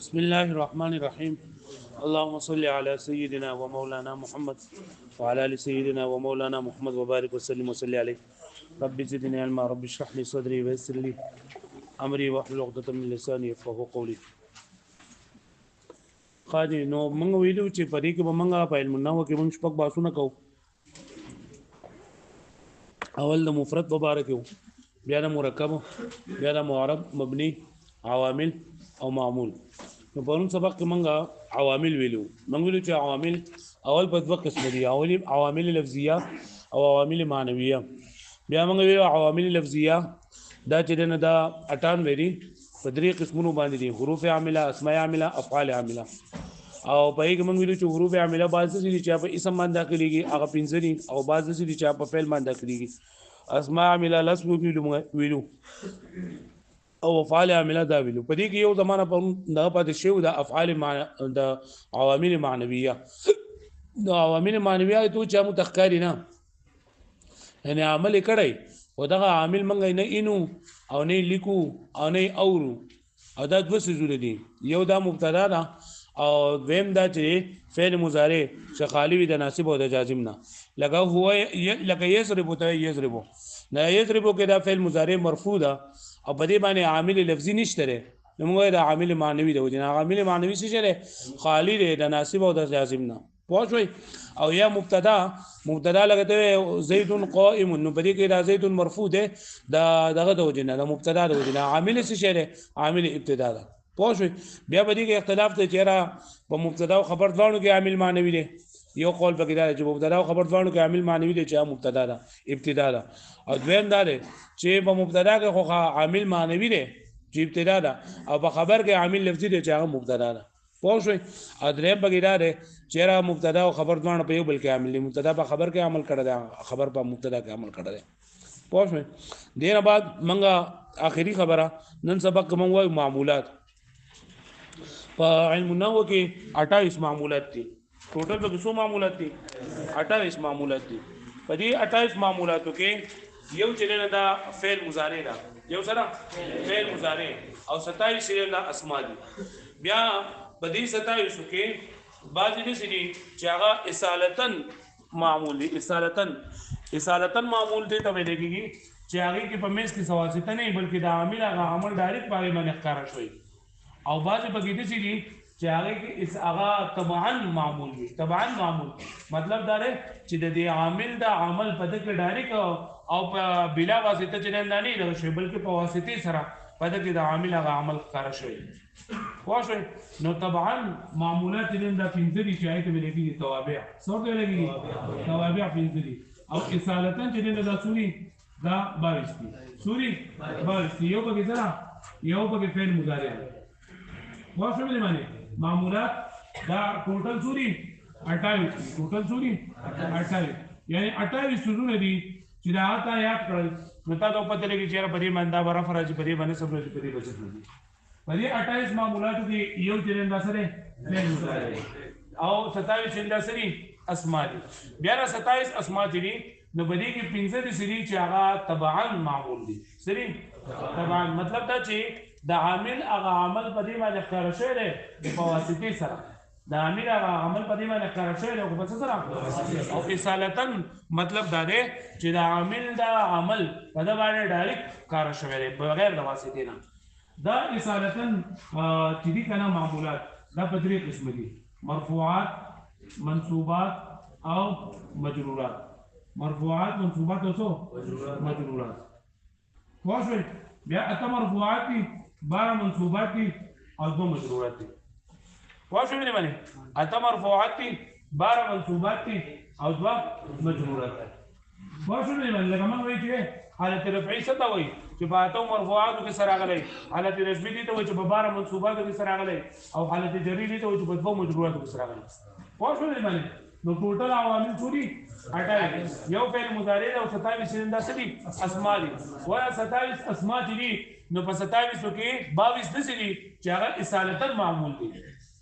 بسم الله الرحمن الرحيم. اللهم صل على سيدنا ومولانا محمد وعلى ال سيدنا ومولانا محمد وبارك وسلم وصلي عليه. رب زدني علما، رب اشرح لي صدري ويسر لي امري واحلل عقدة من لساني يفقهوا قولي. قاضي نو موږ ویلو چې په دې کې به موږ په علم النحو کې موږ شپږ باسونه کوو. اول د مفرد مبارک یو، بیا د مرکب، بیا د معرب، مبني، عوامل او معمول. نو پرون سبق کې موږ عوامل ویلو. موږ ویلو چې عوامل اول په دوه قسم دي، عوامل لفظیه او عوامل معنویه. بیا موږ ویلو عوامل لفظیه دا چې نه دا 98 دي، په درې قسمونو باندې دي: حروف عامله، اسماء عامله، افعال عامله. او په یوه موږ ویلو چې حروف عامله بعض دي چې په اسم باندې داخليږي، هغه 15 دي، او بعض دي چې په فعل باندې داخليږي. اسماء عامله لس ویلو او افعال عامله دا ویلو. په دې کې یو زمانہ په نه پاتې شو د افعال د عوامل معنویه. د عوامل معنویه ته چې متخکاری نه یعنی عمل کړی او دغه عامل منګ نه اینو او نه لیکو او نه اورو، او دا دوه څه دي. یو دا مبتدا ده او دویم دا چې فعل مضارع چې خالی وي د ناسب او د جازم نه. لکه هو لکه یضرب ته یضرب، نه یضرب کې دا فعل مضارع مرفوع ده او په دې باندې عامل لفظي نشته لري. نو موږ دا عامل معنوي ده، او جنا عامل معنوي څه لري؟ خالی ده د ناسب او د جازم نه. پوښوي او یا مبتدا لګته زید قائم، نو په دې کې دا زید مرفوع ده دغه د وجنه د مبتدا د وجنه عامل څه لري؟ عامل ابتدا ده. پوښوي بیا په دې کې اختلاف ته چیرې په مبتدا او خبر ځوانو کې عامل معنوي ده. یو قول پکې دا چې مبتدا او خبر ځوانو کې عامل معنوي دي چې مبتدا ده ابتدا ده، او دویم دا ده چې په مبتدا کې خو عامل معنوي دي چې ابتدا ده، او په خبر کې عامل لفظي دي چې هغه مبتدا ده. پوه شئ. او دریم پکې دا ده چې را مبتدا او خبر ځوانو په یو بل کې عامل دي. مبتدا په خبر کې عمل کړی دی، خبر په مبتدا کې عمل کړی دی. پوه شئ. دینه بعد منګه اخري خبره نن سبق کې مونږ وایو معمولات. په علم النحو کې 28 معمولات دي. ټوټل به څو معمولات دي؟ 28 معمولات دي. په دې 28 معمولاتو کې یو چې نه دا فعل مضارع ده، یو سره فعل مضارع، او 27 چې نه اسماء دي. بیا په دې 27 کې بعضې داسې دي چې هغه اصالتن معمول دي. اصالتن معمول دې ته ویل کېږي چې هغې کې په منځ کې څه واسطه نه وي، بلکې د عامل هغه عمل ډایرکټ په هغې باندې ښکاره شوی. او بعضې پکې داسې دي چې هغه کې هغه تبعا معمول وي. تبعا معمول مطلب دا دی چې د دې عامل دا عمل په دې کې ډایرکټ او په بلا واسطه چې نه لږ شي، بلکې په واسطې سره په دې کې د عامل هغه عمل ښکاره شوی. پوه شئ. نو طبعا معمولات دې دا 15 دي چې هغې ته ویل کېږي توابع. څه ورته ویل کېږي؟ توابع 15 دي. او اصالتن چې دې دا سوري دا 22 دي. سوري 22 دي. یو پکې سره یو پکې فعل مضارع دی. پوه شئ مې باندې معمولات دا ټوټل سوري 28 دي. ټوټل سوري 28 یعنی 28 سورونه دي چې دا تا یاد کړل. نو تا ته پته لګي چې په دې باندې برابر راځي، په دې باندې سب راځي، په دې بچت راځي. په دې 28 معمولات کې یو چې دا سره فعل مضارع او 27 چې دا سره اسماء دي. بیا 27 اسماء دي، نو په دې کې 15 دي سری چې هغه تبعا معمول دي. سری تبعا مطلب دا چې د عامل هغه عمل په دې باندې ښکاره شوی دی په واسطې سره. د عامل هغه عمل په دې باندې ښکاره شوی دی په څه سره؟ او اصالتن مطلب دا دی چې د عامل دا عمل په دې باندې ډایرکټ ښکاره شوی دی بغیر د واسطې نه. دا اصالتن چې دي کنه معمولات دا په درې قسم دي: مرفوعات، منصوبات او مجرورات. مرفوعات، منصوبات او څه مجرورات. پوه شئ. بیا اته مرفوعات دي، 12 منصوبات دي او 2 مجرورات دي. پوه شئ مې باندې اته مرفوعات دي، 12 منصوبات دي او 2 مجرورات دي. پوه شئ مې باندې لکه موږ وایو چې حالت رفعي څه ته وایي چې په اتو مرفوعاتو کې سره راغلی، حالت رفعي دي ته وایي چې په 12 منصوباتو کې سره راغلی، او حالت جري دي ته وایي چې په 2 مجروراتو کې سره راغلی. پوه شئ مې باندې نو ټوټل عوامل څو دي؟ 28. یو فعل مضارع او 27 سرنده سدي اسماء دي. ویا 27 اسماء دي، نو په 27 کې 22 دي چې هغه اصالتن معمول دي.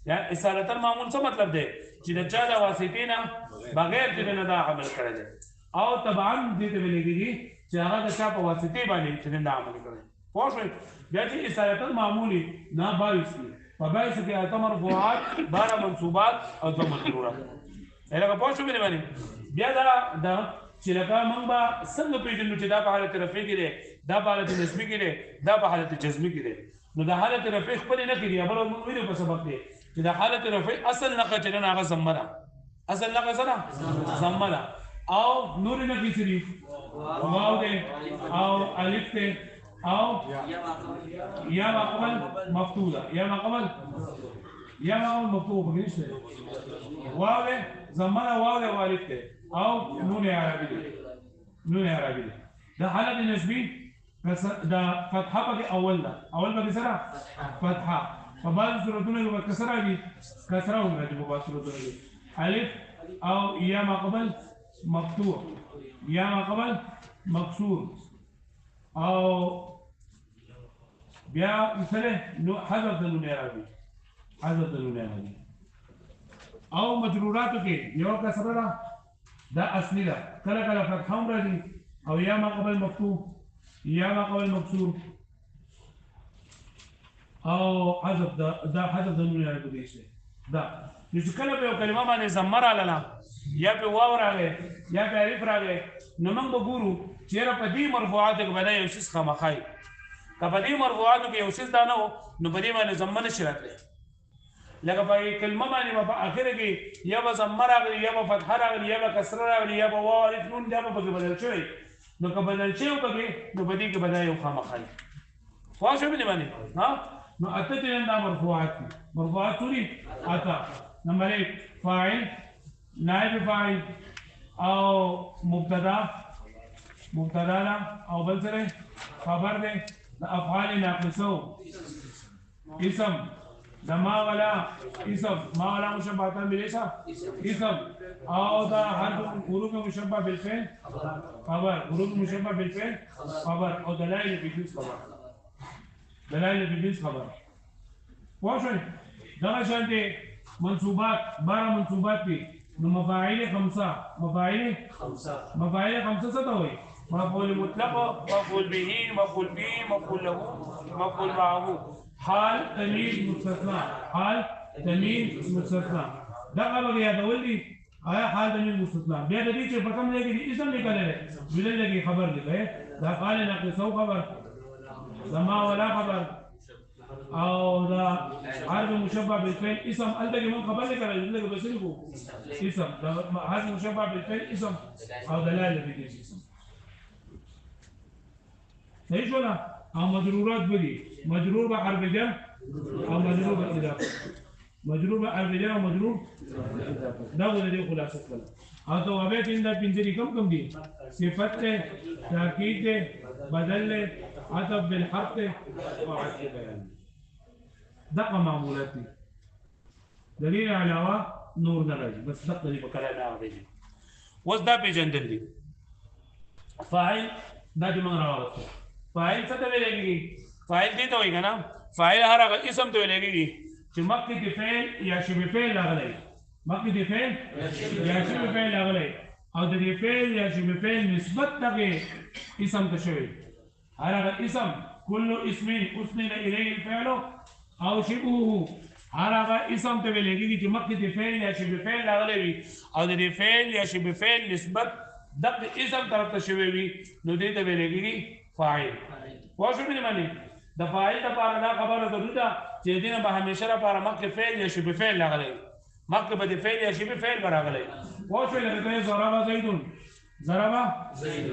یا اصالتن معمول څه مطلب دی؟ چې د چا د واسطې نه بغیر چې نه دا عمل کړی دی. او طبعا دې ته ویل کېږي چې هغه د چا په واسطې باندې چې دا عمل کړی. پوه شئ. بیا چې اصالتن معمولي نه 22 دي. فباعث کې اته مرفوعات 12 منصوبات او 2 مجرورات لکه پوه شو باندې بیا دا چې لکه موږ به څنګه پیژنو چې دا په حالت رفع کې دی دا په حالت نسبي کې دی دا په حالت جزمي کې دی نو د حالت رفع خپل نه کړي بل موږ ویلو په سبق کې چې د حالت رفع اصل نقه چې نه هغه ضمه ده اصل نقه سره ضمه ده او نور نه کیږي واو ده او الف ده او یا مقبل مفتوحه یا مقبل مفتوح بنشته واو ده ضمه واو ده والف ده او نون عربي ده ده حالت نسبي دا فتحه په اول به سره فتحه په بعض صورتونو کې کسره دي کسره ورته په بعض صورتونو کې الف او یا مقبل مفتوح یا مقبل مكسور او بیا مثلا حذف د نون عربي او مجروراتو کې یو کسره ده دا اصلي ده کله کله فتحه راځي او یا مقبل مفتوح یا مقبل مكسور او حذف دا حذف د نون عربي دی دا چې کله په کلمه باندې زمر علاله یا په واو راغی یا په الف راغی نو موږ وګورو چې را په دې مرفوعات کې باندې یو څه خامخای کله په دې مرفوعات کې یو څه دا نه نو په دې باندې زمر نشي راتلی لکه په کلمه باندې په اخر کې یا به زمر راغلی یا به فتحه راغلی یا به کسره راغلی یا به واو الف نون دا به بدل شوی نو که بدل شي او به نو په دې کې باندې یو خامخای واښو باندې ها نو اته دې دا مرفوعات ټولي اته نمبر 1 فاعل نائب فاعل او مبتدا او بل سره خبر ده افعال ناقصو اسم ما ولا مشبهات بالاسم اسم او دا حرف حروف مشبه بالفعل خبر حروف مشبه بالفعل خبر او دلائل بالجنس خبر واضح دا شان دي منصوبات 12 منصوبات دي نو مفاعل خمسه څه ته وایي مفعول مطلق مفعول به مفعول له مفعول معه حال تمیز مستثنا دا هغه یادول دي آیا حال تمیز مستثنا بیا د دې چې په کوم ځای کې اسم لیکل دی ویل دی خبر لیکه دا قال ناقصو خبر زما ولا خبر او دا حرف مشبه بالفعل اسم البته من خبر لیکل دی لکه بسری کو اسم دا حرف مشبه بالفعل اسم او دلاله به اسم صحیح شو لا او مجرورات بدي مجرور بحرف جر او مجرور بالاضافه مجرور بحرف جر او مجرور دا ولې خلاصه کړل او توابع انده پنځري کم دي صفت تاکید بدل عطف بالحرف او عطف بیان دغه معمولات دي دلیل علاوه نور نه راځي بس دغه په کلام راغلي وس دا پیژندل دي فاعل دا د موږ راوړل فاعل څه ته ویل کېږي فاعل دې ته وایي کنه فاعل هغه اسم ته ویل کېږي چې مخکې د فعل یا شبه فعل راغلی او د دې فعل یا شبه فعل نسبت دغه اسم ته شوی هغه اسم كل اسم اسند الیه الفعل او شبهه هغه اسم ته ویل کېږي چې مخکې د فعل یا شبه فعل راغلی وي او د دې فعل یا شبه فعل نسبت دغه اسم طرف ته شوی وي نو دې ته ویل کېږي فاعل واښو به معنی د فاعل لپاره دا خبره ضروري چې دینه به همیشه لپاره مخکې فعل یا شبه فعل راغلی مخکې به د فعل یا شبه فعل راغلی واښو لکه ضرب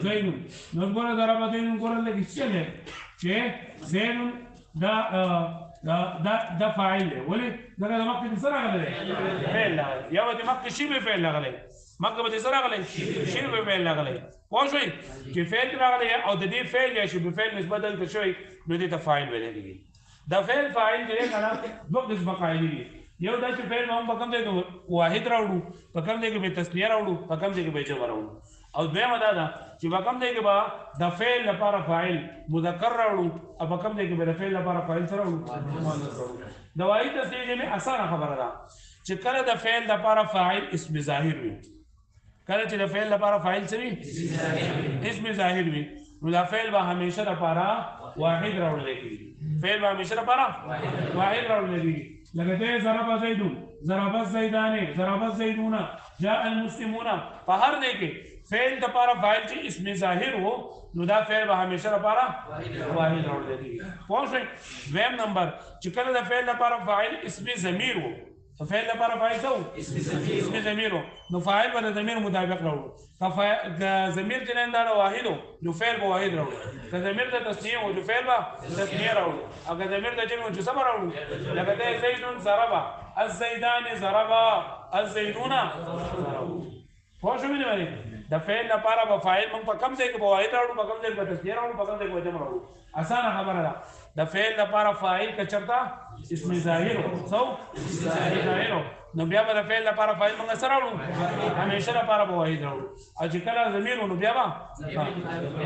زید نو ګوره ضرب زید ګوره لکه چې زید دا فاعل دی ولې دا مخکې سره راغلی فعل یا د مخکې شبه فعل راغلی مکه به سره راغلی شبه فعل راغلی واښوي چې فعل راغلی او د دې فعل یا شبه فعل نسبت دلته شوی نو دې ته فاعل ویل کېږي دا فعل دی کنه دوه قسمه قاعده دي یو دا چې فعل هم په کوم ځای کې واحد راوړو په کوم ځای کې به تسنیه راوړو په کوم ځای کې به جمع راوړو او دویمه دا ده چې په کوم ځای کې به د فعل لپاره فاعل مذکر راوړو او په کوم ځای کې به د فعل لپاره فاعل سره راوړو مؤنث راوړو د واحد تسنیه کې اسانه خبره ده چې کله د فعل لپاره فاعل اسم ظاهر وي کله چې د فعل لپاره فاعل څه وي اسم ظاهر وي نو دا فعل به همیشه لپاره واحد راوړل کېږي لکه ضرب زید، ضرب الزیدان، ضرب الزیدون، جاء المسلمون. په هر دی کې فعل د لپاره فاعل چې اسم ظاهر وو نو دا فعل به همیشه لپاره واحد راوړل کېږي. پوه شئ؟ دویم نمبر چې کله د فعل لپاره فاعل اسم ضمیر وو، فعل لپاره فاعل څه وو؟ اسم ضمیر وو، نو فاعل به د ضمیر مطابق راوړو. که ضمیر چې نن دا واحد وو نو فعل به واحد راوړو. که ضمیر د تسنیه وو نو فعل به تسنیه راوړو. او که ضمیر د جمع وو چې څه به راوړو؟ لکه د زیدون ضرب، الزیدان ضرب، الزیدون ضرب. پوه شو مې باندې د فعل لپاره به فاعل موږ په کم ځای کې به واحد راوړو، په کم ځای کې به تسنیه راوړو، په کم ځای کې به جمع راوړو. اسانه خبره ده. د فعل لپاره فاعل که چرته اسم ظاهر سو ظاهر نو بیا به د فعل لپاره فاعل موږ سره راوړو، همیشه لپاره به واحد راوړو. او چې کله ضمیر نو بیا به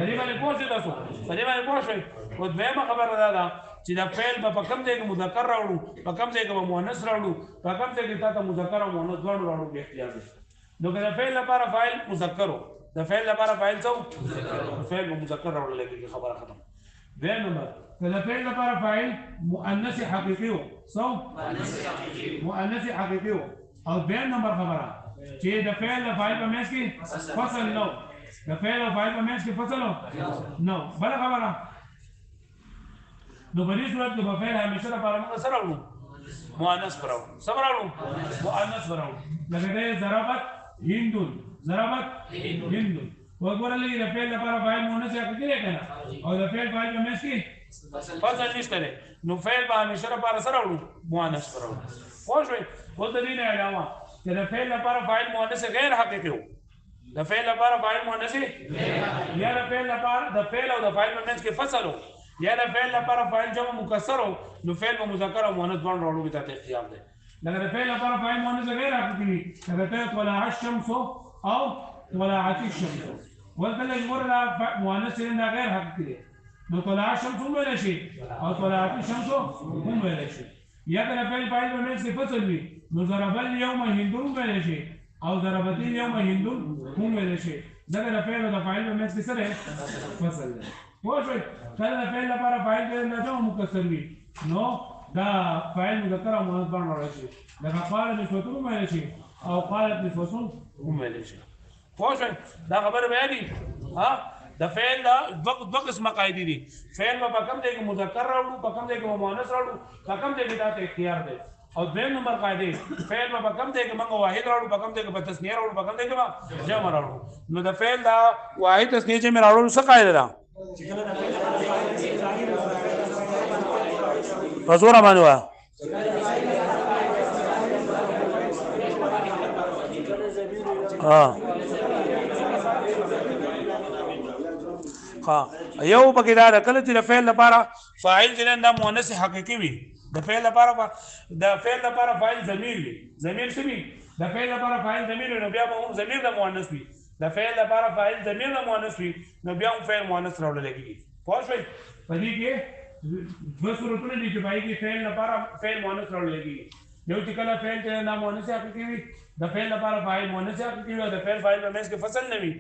دې باندې پوه شئ تاسو، په دې باندې پوه شئ. او دویمه خبره دا ده چې د فعل به په کم ځای کې مذکر راوړو، په کم ځای کې به مؤنث راوړو، په کم ځای کې تاسو مذکر او مؤنث دواړو راوړو به اختیار دی. نو که د فعل لپاره فاعل مذکر وو، د فعل لپاره فاعل څه وو؟ فعل به مذکر راوړل کېږي. خبره ختم. دویم نمبر که د فعل لپاره فاعل مؤنث حقیقي وو، څه مؤنث حقیقي وو. او دویم نمبر خبره چې د فعل د فاعل په منځ کې فصل نو، د فعل او فاعل په منځ کې فصل نو. بله خبره نو په دې صورت کې به فعل همیشه لپاره موږ سره راوړو مؤنث پر راوړو. څه راوړو؟ مؤنث پر راوړو. لکه د ضربت هندون، ضربت هندون. وګوره لږ د فعل لپاره فاعل مؤنث حقیقي دی کنه، او د فعل فاعل په منځ کې فصل نشته دی، نو فعل به همیشه لپاره سره راوړو مؤنث پر راوړو. پوه شئ؟ اوس د دې نه علاوه چې د فعل لپاره فاعل مؤنث غیر حقیقي وو، د فعل لپاره فاعل مؤنث یا د فعل لپاره د فعل او د فاعل په منځ کې فصل وو، یا د فعل لپاره فاعل جمع مکسر وو، نو فعل به مذکر او مؤنث دواړه راوړو به تاسو اختیار دی. لکه د فعل لپاره فاعل مؤنث غیر حقیقي وي، لکه طلع الشمس او طلعت الشمس. ولته لږ ګوره مؤنث دا غیر حقیقي دی، نو طلع الشمس هم ویلی شي او طلعت الشمس هم ویلی شي. یا که د فعل فاعل په منځ کې فصل وي نو ضرب اليوم هندون هم ویلی شي او ضربت اليوم هندون هم ویلی شي. ځکه د فعل او د فاعل په منځ کې څه دی؟ فصل دی. پوه شئ؟ کله د فعل لپاره فاعل د جمع مکسر وي نو دا فاعل مذکر او مؤنث باندې راوړل شي. لکه قالت نسوة هم ویلی شي او قالت نسوة هم ویلی شي. پوه شئ؟ دا خبره بیا دي. د فعل دوه قسمه قاعدې دي. فعل به په کوم ځای کې مذکر راوړو، په کوم ځای کې به مؤنث راوړو، په کوم ځای کې دا اختیار دی. او دویم نمبر قاعده فعل به په کوم ځای کې موږ واحد راوړو، په کوم ځای کې به تسنیه راوړو، په کوم ځای کې به جمع راوړو. نو د فعل دا واحد تسنیه جمع راوړو څه قاعده ده؟ په زوره باندې وایه. یو پکې دا ده کله چې د فعل لپاره فاعل چې دا مؤنث حقیقي وي، د فعل لپاره فاعل ضمیر وي، ضمیر څه وي؟ د فعل لپاره فاعل ضمیر وي نو بیا به هم ضمیر د مؤنث وي. د فعل لپاره فاعل ضمیر د مؤنث وي نو بیا هم فعل مؤنث راوړل کېږي. پوه شئ؟ په دې کې دوه صورتونه دي چې په کې فعل لپاره فعل مؤنث راوړل کېږي. یو چې کله فعل چې دا مؤنث حقیقي وي، د فعل لپاره فاعل مؤنث حقیقي وي او د فعل فاعل په منځ کې فصل نه وي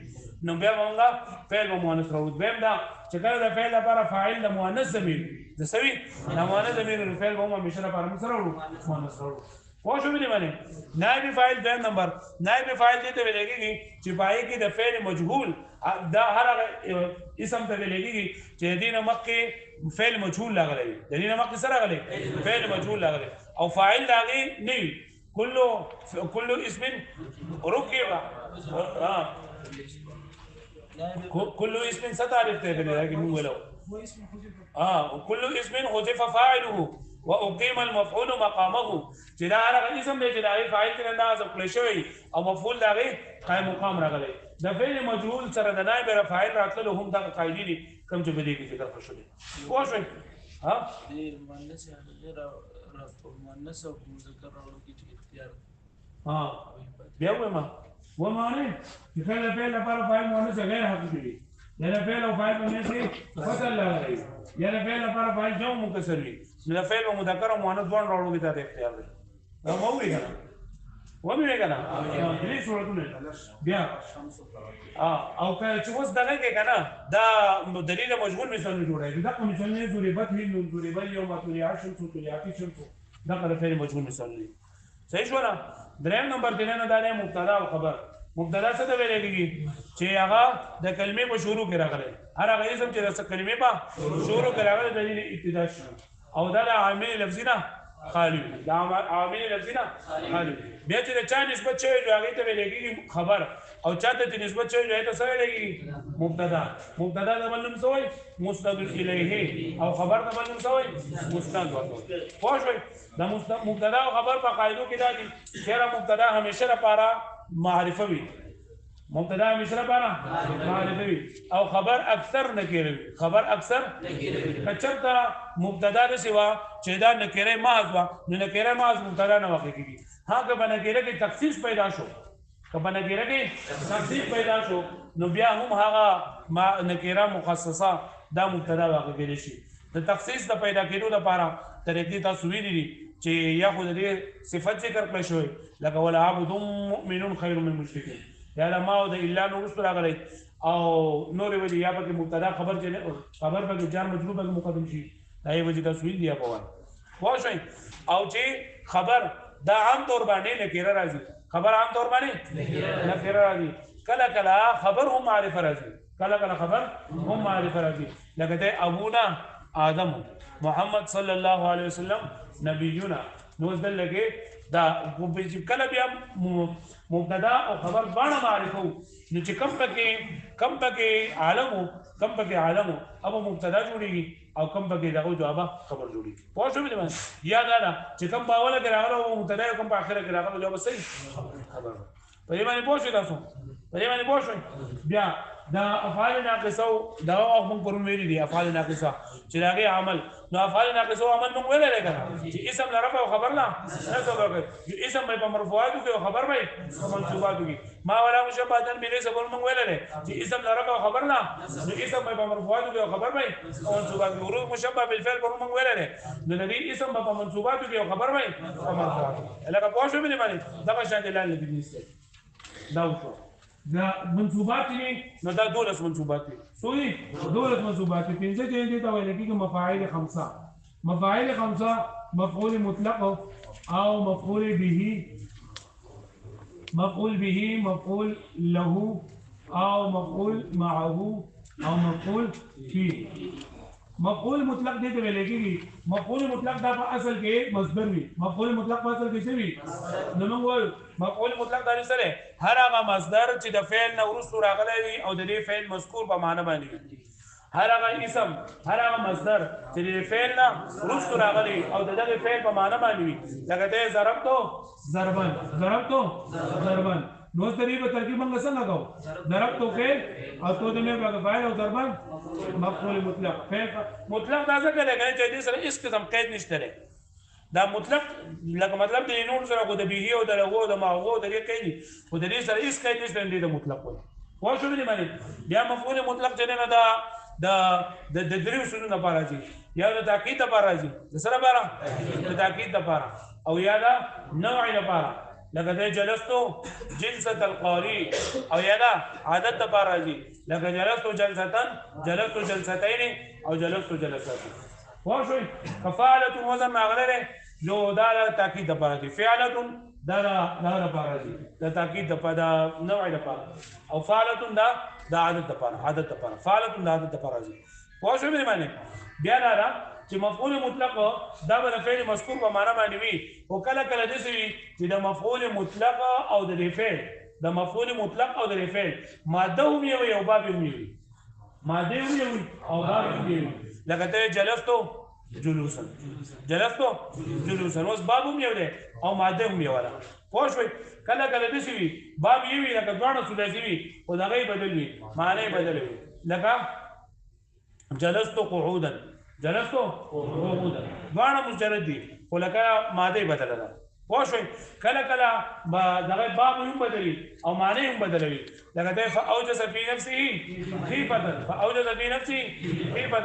نو بیا به موږ فعل به مؤنث راوړو. دویم دا چې کله د فعل لپاره فاعل د مؤنث ضمیر د څه وي؟ د مؤنث ضمیر نو فعل به هم همیشه لپاره موږ سره راوړو مؤنث راوړو. پوه شو مې باندې؟ نائب فاعل دویم نمبر نائب فاعل دې ته ویل کېږي چې پای کې د فعل مجهول دا هر اسم ته ویل کېږي چې دې نه مخکې فعل مجهول راغلی وي، د دې نه مخکې څه راغلی؟ فعل مجهول راغلی او فاعل د هغې نه وي. كل اسم ركب كل اسم ستعرف تهدني لكن مو ولو كل اسم حذف فاعله واقيم المفعول مقامه. چې دا هغه اسم دی چې دا غي فاعل ته نه حذف کړی شوی او مفعول دا غي قائم مقام راغلی. د فعل مجهول سره د نائب فاعل راتلو هم دا قاعده دي کوم چې بده کې ذکر شوی. پوه شئ؟ مؤنث او مذکر راوړو کې اختیار بیا وایم ومعنی چې کله فعل لپاره فاعل مؤنث غیر حقیقي وي، یا د فعل او فاعل په منځ کې فصل راغلی، یا د فعل لپاره فاعل جمع مکسر وي، نو د فعل او مذکر او مؤنث دواړه راوړو کې تاسو اختیار دی. دا مو وی کنه ومه کنه درې صورتونه بیا او که چې اوس دغه کې کنه دا دلیل مجهول مثال جوړای دا کوم مثال نه ضربت هند ضربت یوم طلع الشمس طلعت الشمس دغه فعل مجهول مثال دی صحیح شو نه دریم نمبر دی نه دا مبتدا او خبر مبتدا څه ته ویل کېږي چې هغه د کلمې په شروع کې راغلی هر هغه اسم چې د کلمې په شروع کې راغلی د ابتدا شو او دا د عامل لفظي نه خالی دا عامل لفظي نه خالی بیا چې د چا نسبت شوی هغه ته ویل کېږي خبر او چاته چې نسبت شوی هغه ته څه ویل کېږي مبتدا مبتدا د بل نوم څه وایي مسند الیه او خبر د بل نوم څه وایي مسند ورته پوه شئ د مبتدا او خبر په قاعدو کې دا دي چې مبتدا همیشه لپاره معرفه وي مبتدا همیشه لپاره معرفه وي او خبر اکثر نکره وي خبر اکثر کچرته مبتدا د سوا چې دا نکره محض وا نو نکره محض مبتدا نه واقع کیږي ها که بنکره کې تخصیص پیدا شو که بنکره کې تخصیص پیدا شو نو بیا هم هغه نکره مخصصه دا مبتدا واقع کېږي شي د تخصیص د پیدا کېدو لپاره طریقې تاسو ویلي دي چې یا خو د صفت ذکر کړی شوی لکه ولا عبد مؤمن خیر من مشرک یا لما او د الا نو رسول راغلی او نور ویلي یا پکې مبتدا خبر چې خبر پکې جار مجرور پکې مقدم شي دا یې وجه تاسو ویل دی په وای واښ او چې خبر دا عام طور باندې نکره راځي خبر عام طور باندې نکره راځي کله کله خبر هم معرفه راځي کله کله خبر هم معرفه راځي لکه ته ابونا آدم محمد صلی الله علیه وسلم نبینا نو ځل لګي دا کله بیا مبتدا او خبر باندې معرفو نو چې کم پکې عالم او مبتدا جوړیږي او کم پکې دغه جواب خبر جوړیږي پوه شو مې یاد ده چې کم باول کې راغلو مبتدا او کم په اخر کې راغلو جواب صحیح خبر په دې باندې پوه شو تاسو په دې باندې پوه شو بیا دا افعال ناقصه دا موږ پرون ویلي دي افعال ناقصه چې هغه عمل نو افعال ناقصه عمل موږ ویل لري چې اسم لرب او خبر نه څه کوي اسم په مرفوعات کې او خبر په منصوبات کې ما ولا مشبهه بلا سبب موږ ویل لري چې اسم لرب او خبر نه نو اسم په مرفوعات کې او خبر په منصوبات کې ورو مشبه بالفعل پر موږ ویل لري نو د دې اسم په منصوبات کې او خبر په منصوبات لکه پوه شو مې باندې دا شان دلال دي دا وشو دا منصوبات دي نو دا دولس منصوبات دي سوې دولس منصوبات دي پنځه چې دي ته ویل کېږي مفاعل خمسه مفاعل خمسه مفعول مطلق او مفعول به مفعول له او مفعول معه او مفعول فيه مفعول مطلق دې ته ویل کېږي مفعول مطلق دا په اصل کې مصدر وي مفعول مطلق په اصل کې څه وي نو موږ وایو مفعول مطلق دا سره هر هغه مصدر چې د فعل نه وروسته راغلی وي او د دې فعل مذکور په معنی باندې وي هر هغه اسم هر هغه مصدر چې د فعل نه وروسته راغلی او د دغه فعل په معنی باندې وي لکه ته ضربتو ضربن نو تقریبا ترکیب موږ څنګه کوو ضربتو فعل او تو د نه په فاعل او ضربن مفعول مطلق فعل مطلق دا څه کوي چې دې سره هیڅ قسم قید نشته دا مطلق لکه مطلب د نون سره کو د به او د لغو د ماغو د دې قید او د دې سره هیڅ قید نشته د مطلق وایي خو شو دې معنی بیا مفعول مطلق چې نه دا د دریو شنو لپاره دي یا د تاکید لپاره دي د سره لپاره د تاکید لپاره او یا دا نوع لپاره لکه د جلستو جلسه القاری او یا دا عادت لپاره دي لکه جلستو جلستين او جلستو جلسات واو شوي کفاله وزن مغلره جو دا تاکید لپاره دي فعله دا لپاره دي د تاکید لپاره نوع لپاره او فعله دا عادت لپاره فعله دا عادت لپاره دي واو شوي معنی بیا دا چې مفعول مطلق دا به فعل مذکور په معنا باندې وي او کله کله د سوي چې د مفعول مطلق او د فعل د مفعول مطلق او د فعل ماده هم یو او باب هم یو ماده هم یو او باب هم یو لکه ته جلستو جلوسا اوس باب هم یو دی او ماده هم یو ده پوه شوي کله کله د سوي باب یو وي لکه دواړه ثلاثي وي او دغه بدل وي معنی بدل وي لکه جلستو قعودا دواړه مجرد دي خو لکه ماده بدله ده پوه شوي کله کله دغه باب هم بدلي او معنی هم بدلوي لکه ته فاوجس فی نفسه خیفه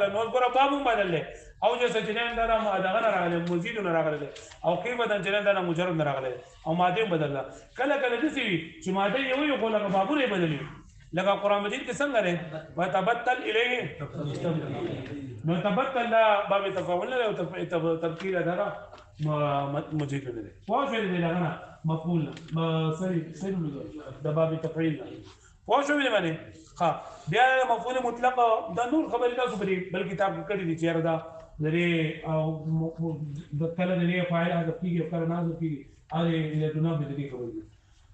نو ګوره باب هم بدل دی اوجس چې نه دغه نه راغلی مزید نه راغلی او خیفه چې نه دغه مجرد نه راغلی او ماده هم بدل ده کله کله داسې وي چې ماده یو خو لکه بابونه یې بدلي لکه قرآن مجید کې څنګه دی وتبتل الیه نو تبتل لا باب تفاعل له او تبکیر ده مجید نه پوه شوې دې لغنه مفعول سری د باب تفعیل پوه شوې دې باندې ها بیا مفعول مطلق دا نور خبرې تاسو بل کتاب کې کړې دي چې دا لري او د کله لري فاعل هغه کیږي کله نه کیږي اړې له دونه به دې کوي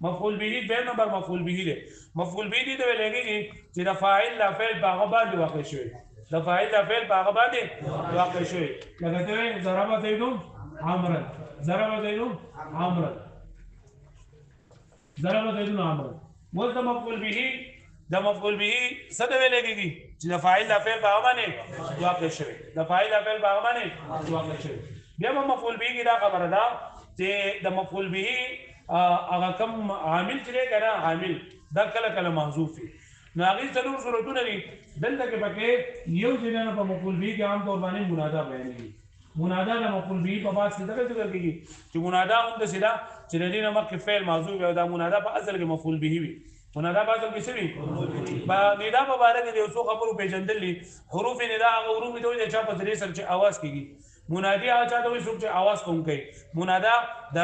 مفعول به به نمبر مفعول به دې مفعول به دې ته لګيږي چې د فاعل لا فعل باغ باندې واقع شوی د فاعل لا فعل باغ باندې واقع شوی لکه ته ضرب زید عمرا ضرب زید عمرا ضرب زید عمرا وذ مفعول به د مفعول به څه ته لګيږي چې د فاعل لا فعل باغ باندې واقع شوی د فاعل لا فعل باغ باندې واقع شوی بیا مفعول به دا خبره ده چې د مفعول به هغه کوم عامل چې کنه عامل دا کله کله محذوف وي نو هغه څلور صورتونه دي دلته کې پکې یو ځینې په مفعول به کې عام طور باندې منادا بیانېږي منادا د مفعول به په باب څه ذکر کیږي چې منادا هم د سیدا چې د دې نمک فعل محذوف او دا منادا په اصل کې مفعول به وي منادا په اصل کې څه وي با ندا په اړه کې یو څو خبرو پیژندلې حروف ندا هغه حروف دي چې په ذریعہ سره چې आवाज کیږي منادی هغه چاته وي څوک چې आवाज کوم کوي منادا د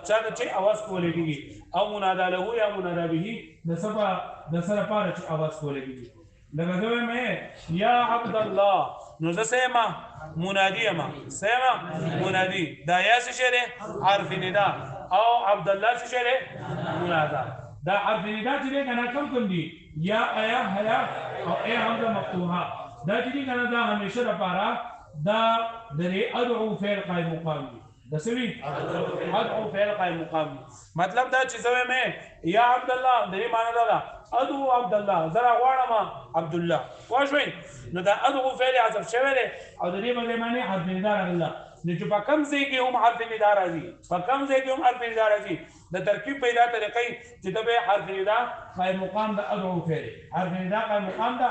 چاته چې आवाज کولې کیږي او منادا له یا منادا به د سبا د سره پاره چې आवाज کولې کیږي لکه دوی مې یا عبد الله نو زه سما منادی ما سما منادی دا یا څه شری حرف ندا او عبد الله څه شری منادا دا حرف ندا چې کنه کوم دي یا ایا حیا او ای حمزه مفتوحه دا چې کنه دا همیشه لپاره دا درې ادعو فعل قائم مقام دي د سوي ادعو فعل قائم مقام مطلب دا چې زوی مې یا عبد الله درې معنی دا ادعو عبد الله زرا غواړم عبد الله واښوي نو دا ادعو فعل حذف شوی دی او د دې باندې معنی حرف ندا راغله نو چې په کوم ځای کې هم حرف ندا راځي په کوم ځای کې هم حرف ندا راځي د ترکیب پیدا طریقې چې د به حرف ندا قائم مقام د ادعو فعل حرف ندا قائم مقام دا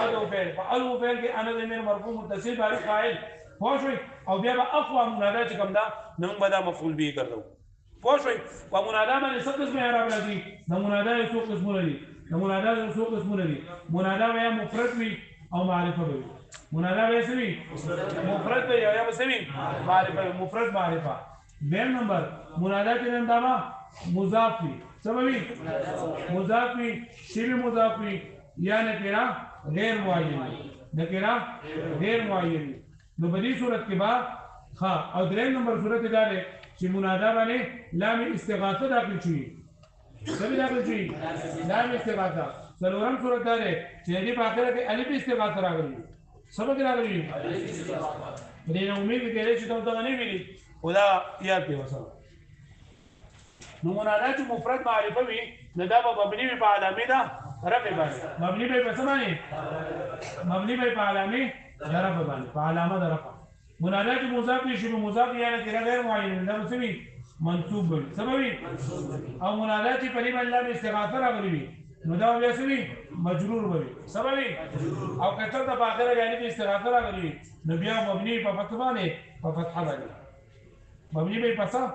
ادعو فعل فادعو فعل کې انا ضمیر مرفوع متصل باري فاعل پوښوي او بیا به اقوا منادا چې کوم دا نن به دا مفعول به ګرځو پوښوي په منادا باندې څه قسم اعراب راځي د منادا یو څو قسمونه دي د منادا یو څو قسمونه دي منادا یا مفرد وي او معرفه وي منادا یا څه وي مفرد وي یا څه وي معرفه مفرد معرفه بیم نمبر منادا کې نن دا مضاف وي څه وي مضاف وي شی مضاف وي یا نکره غیر معین نکره غیر معین نو بدی صورت کې بعد ها او دریم نمبر صورت دا ده چې منادا باندې لام استغاثه داخل شي څه داخل شي لام استغاثه څلورم صورت دا ده چې دې په اخر کې الف استغاثه راغلي سبق راغلي دې نو امید کې چې تاسو دا نه ویلي ولا یاد دی وسه نو منادا چې مفرد معرفه وي نه دا به مبني په علامه ده رفع باندې مبني په څه باندې مبني په علامه رفع باندې په علامه د رفع منادا چې مضاف شي مضاف یا نه غیر معین ده مسوي منصوب وي سبب او منادا چې په لمن الله استغاثه راغلي نو دا بیا سوي مجرور وي سبب او کته د باخره یعنی په استغاثه راغلي نو بیا مبني په فتح باندې په فتح باندې مبني په فتح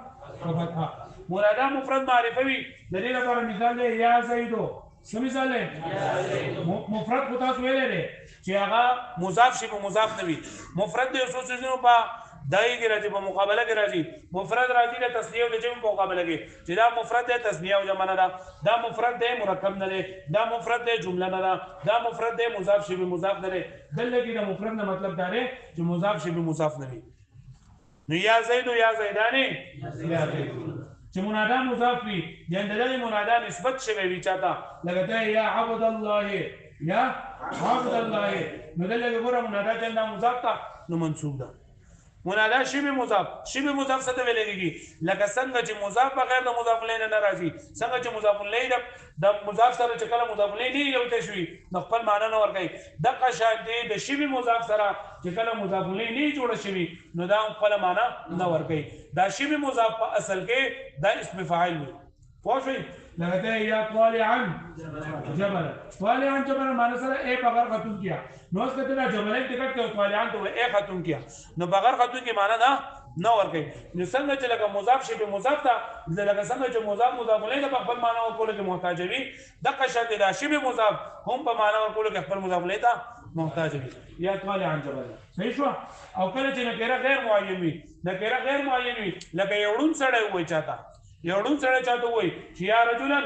په فتح منادا مفرد معرفه وي د دې لپاره مثال دی یا زیدو څه مثال دی مفرد خو تاسو ویلې دی چې هغه مضاف شي په مضاف نه وي مفرد د یو څه په دای کې راځي په مقابله کې راځي مفرد راځي د تسنیه او د جمع په مقابله کې چې دا مفرد د تسنیه او جمع نه ده دا مفرد د مرکب نه ده دا مفرد د جمله نه ده دا مفرد د مضاف شي په مضاف نه ده دلته کې د مفرد نه مطلب دا دی چې مضاف شي په مضاف نه وي نو یا زید یا زیدانی یا زید چې منادا مضاف وي د اندلې منادا نسبت شوی وي چاته لکه یا عبد الله یا عبد الله نو دلته ګوره منادا چې دا مضاف تا نو منصوب ده منادا شبه مضاف څه ته ویل کېږي لکه څنګه چې مضاف بغیر د مضاف الیه نه راځي څنګه چې مضاف الیه د مضاف سره چې کله مضاف الیه یو ته شوی نو خپل معنی نه ورګي د قشان دی د شبه مضاف سره چې کله مضاف الیه نه جوړ شوی نو دا خپل معنی نه ورګي دا شبه مضاف په اصل کې د اسم فاعل وي پوښي لکه یا طالعا جبل طالعا جبل معنی سره اے بغیر ختم کیا نو اس کته دا جبل ټکټ کې طالعا ته اے ختم کیا نو بغیر ختم کې معنی دا نه ورګي نو څنګه چې لکه مضاف شي به مضاف ته لکه څنګه چې مضاف الیه په خپل معنی ورکول کې محتاج وي د قشات دا شی به مضاف هم په معنی ورکول کې خپل مضاف الیه محتاج وي یا طالعا جبل صحیح شو او کله چې نکره غیر معین وي نکره غیر معین وي لکه یوړون سړی وای چاته یوړون سړی چاته وای چې یا رجلن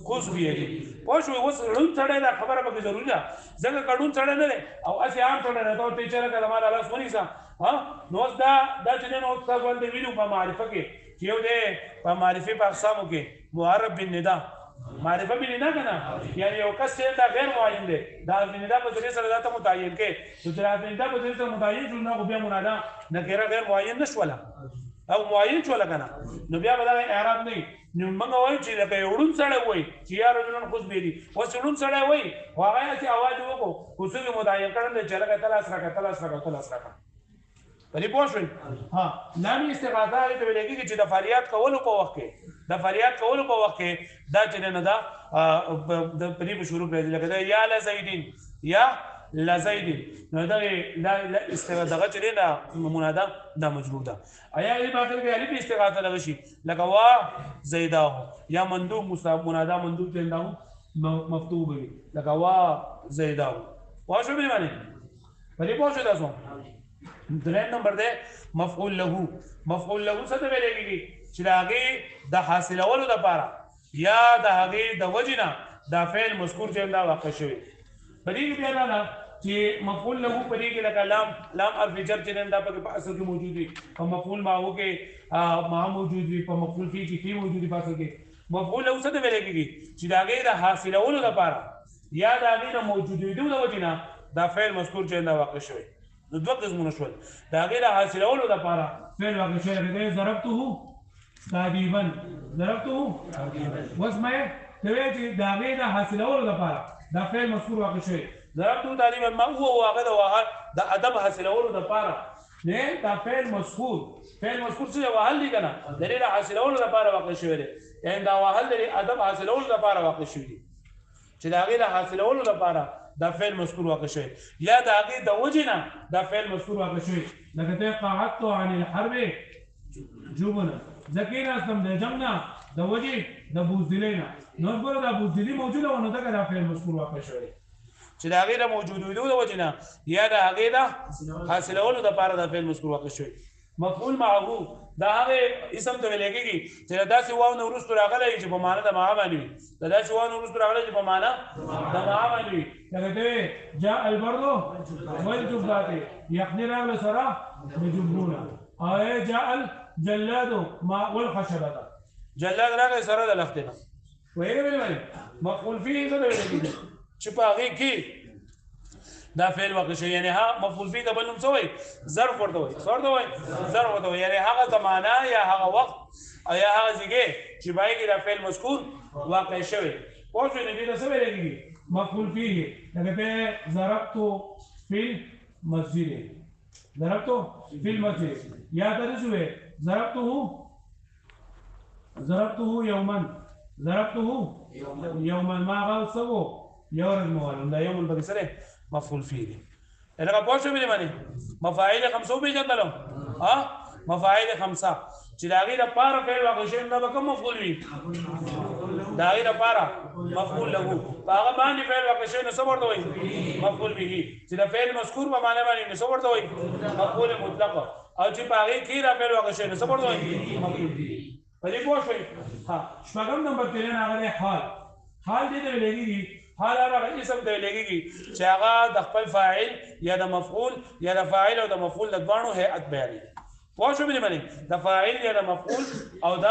خذ بيدی پوه شو اوس ړون سړی دا خبره به ضروري ده ځکه کډون سړی نه دی او اسی عام سړی نه ته ټیچر کله مال الله سونی سا ها نو دا چې نو تاسو ولې ویلو په معرفه کې چې یو دی په معرفه په اقسامو کې معرب بالنداء معرفه بالنداء کنه یعنی یو کس چې دا غیر معین دی دا بالنداء په ذریعہ سره ذاته متعین کې چې دا بالنداء په ذریعہ سره متعین شو نو بیا منادا نکره غیر معین نشوله او معین شو لکنه نو بیا به دا اعراب نه نو موږ وایو چې دا یوړون سره وای چې یا رجلن خذ بيدی وسړون سره وای هغه چې आवाज وکړو کوڅه متعین کړل چې لکه تلاش راکړه پرې پوه شئ ها نامي استغاثه ته ویل کېږي چې د فریاد کولو په وخت کې دا چې نه دا د پرې په شروع کړی لکه دا یا لزیدین یا لزیدین نو دا استغاثه چې نه منادا دا مجرور ده آیا یې باخر کې الف استغاثه لږ شي لکه وا زیدا یا مندوب مصاب منادا مندوب ته دا مفتوح وي لکه وا زیدا واښو به معنی پرې پوه شئ تاسو دریم نمبر ده مفعول له څه ته ویل کېږي چې هغه د حاصلولو لپاره یا د هغه د وجنه دا فعل مذکور چې دا واقع شوی پدې کې بیا دا چې مفعول له پدې کې لکه لام حرف جر چې دا په اصل کې موجود وي او مفعول معه کې ما موجود وي په مفعول کې فی موجود وي په اصل کې مفعول له څه ته ویل کېږي چې دا هغه د حاصلولو لپاره یا د هغه موجود وي د وجنه دا فعل مذکور چې دا واقع شوی نو دوه قسمونه شول دا غیر حاصلولو لپاره فعل واقع شوی دی ضربته تعذيبا ضربته واسمه ته چې دا غیر حاصلولو لپاره دا فعل مذکور واقع شوی ضربته تعذيبا ما هو واقع دا ادب حاصلولو لپاره نه دا فعل مذکور څه وحل دي کنه د غیر حاصلولو لپاره واقع شوی دی یعنی دا وحل د ادب حاصلولو لپاره واقع شوی دی چې دا غیر حاصلولو لپاره دا فعل مذکور واقع شوی یا دا هغه د وجنه دا فعل مذکور واقع شوی لکه ته قعدت عن الحرب جبنا ذکینا اسم د جمنا د وجه د بوزدلینا نو ګور دا بوزدلی موجوده ونه دا فعل مذکور واقع شوی چې دا غیر موجود وي د وجنه یا دا هغه د حاصلولو د لپاره دا فعل مذکور واقع شوی مفعول معه دا هغه اسم ته ویل کېږي چې دا څه واو نو ورستو راغلی چې په معنا د ما باندې وي دا څه واو نو ورستو راغلی چې په معنا د ما باندې وي لکه جاء البرد والجبات يقدر على سرا بجبرونا او جاء الجلاد ما والخشبه جلاد راغلی سره د لختنه وایي ویل مفعول فيه څه ویل کېږي چې په هغه کې دا فعل واقع شي یعنی ها مفعول فيه د بلنم سوی ظرف ورته وي ظرف ورته وي یعنی هغه زمانہ یا هغه وخت او یا هغه ځای چې باندې دا فعل مذکور واقع شوی او څه نه دي څه ویل کېږي مفعول فيه لکه ضربت في المسجد یا درسوه ضربته يوما ما غلصو يورد موالم دا يوم البقسره مفعول فيه لکه پوه شو مې معنی مفاعیل 500 به جندلو مفاعیل 5 چې دا غیر لپاره فعل واقع شي نو به کوم مفعول وي دا غیر لپاره مفعول له هغه باندې فعل واقع شي نو څه ورته وایي مفعول به چې دا فعل مذکور په معنی باندې نو څه ورته وایي مفعول مطلق او چې باغې کې را فعل واقع شي نو څه ورته وایي مفعول به په دې پوه شئ ها شپږم نمبر 13 هغه حال دې ته لګيږي حال هغه اسم ته لګيږي چې هغه د خپل فاعل یا د مفعول یا د فاعل او د مفعول د دوانو هيئت بیانوي پوه شو مې معنی د فاعل یا د مفعول او د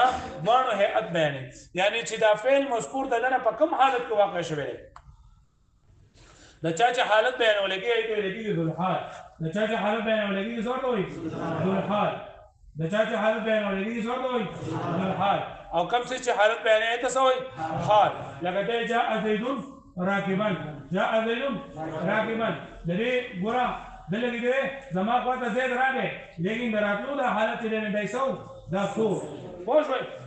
دوانو هيئت بیانوي یعنی چې دا فعل مذکور د نه په کوم حالت کې واقع شوی دی د چا چې حالت بیانول کېږي ته لګيږي ذل حال د چا چې حالت بیانول کېږي څه وایي ذل حال د چا چې حالت بیانول کېږي څه وایي ذل حال او کوم څه چې حالت بیانوي ته څه وایي حال لکه جاء زید راكبا جاء زيد راكبا دې ګورا دلته دې زما خواته زید راغی لیکن دراتلو د حالت دې نه دایسو دا څو پوه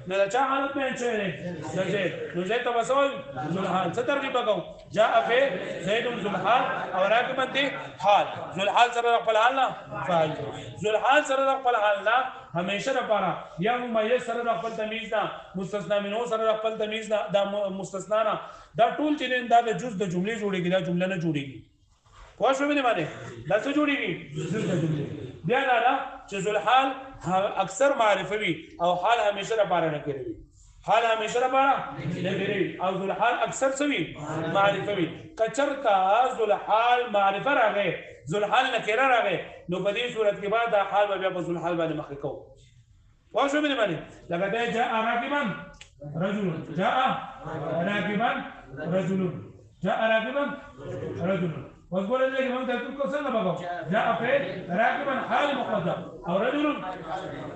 نو دا چا حالت بیان شوی دی زید نو زید ته وسوي ذل حال څه ترتیب وکاو جاء في زید ذل حال او راكبا دې حال ذل حال سره خپل حال نه فاعل ذل حال سره خپل حال نه همیشه لپاره یا ممیز سره خپل تمیز نه مستثنا منه سره خپل تمیز نه دا مستثنا نه دا ټول چې دا د جز د جملې جوړیږي دا جمله نه جوړیږي پوه شو مې باندې دا څه جوړیږي جز د جملې بیا دا چې ذل حال اکثر معرفه وي او حال همیشه لپاره نه کوي حال همیشه لپاره نه کوي او ذل حال اکثر سوي معرفه وي کچرتا ذل حال معرفه راغې ذل حال نکره راغې نو په دې صورت کې بعد حال بیا په ذل حال باندې مخ کو واښو باندې لکه دا جاء راكبا رجل جاء راكبا رجل جاء راكبا رجل وتقول لك ما انت تقول سنه بقى جاء فين راكبا حال مقدم او رجل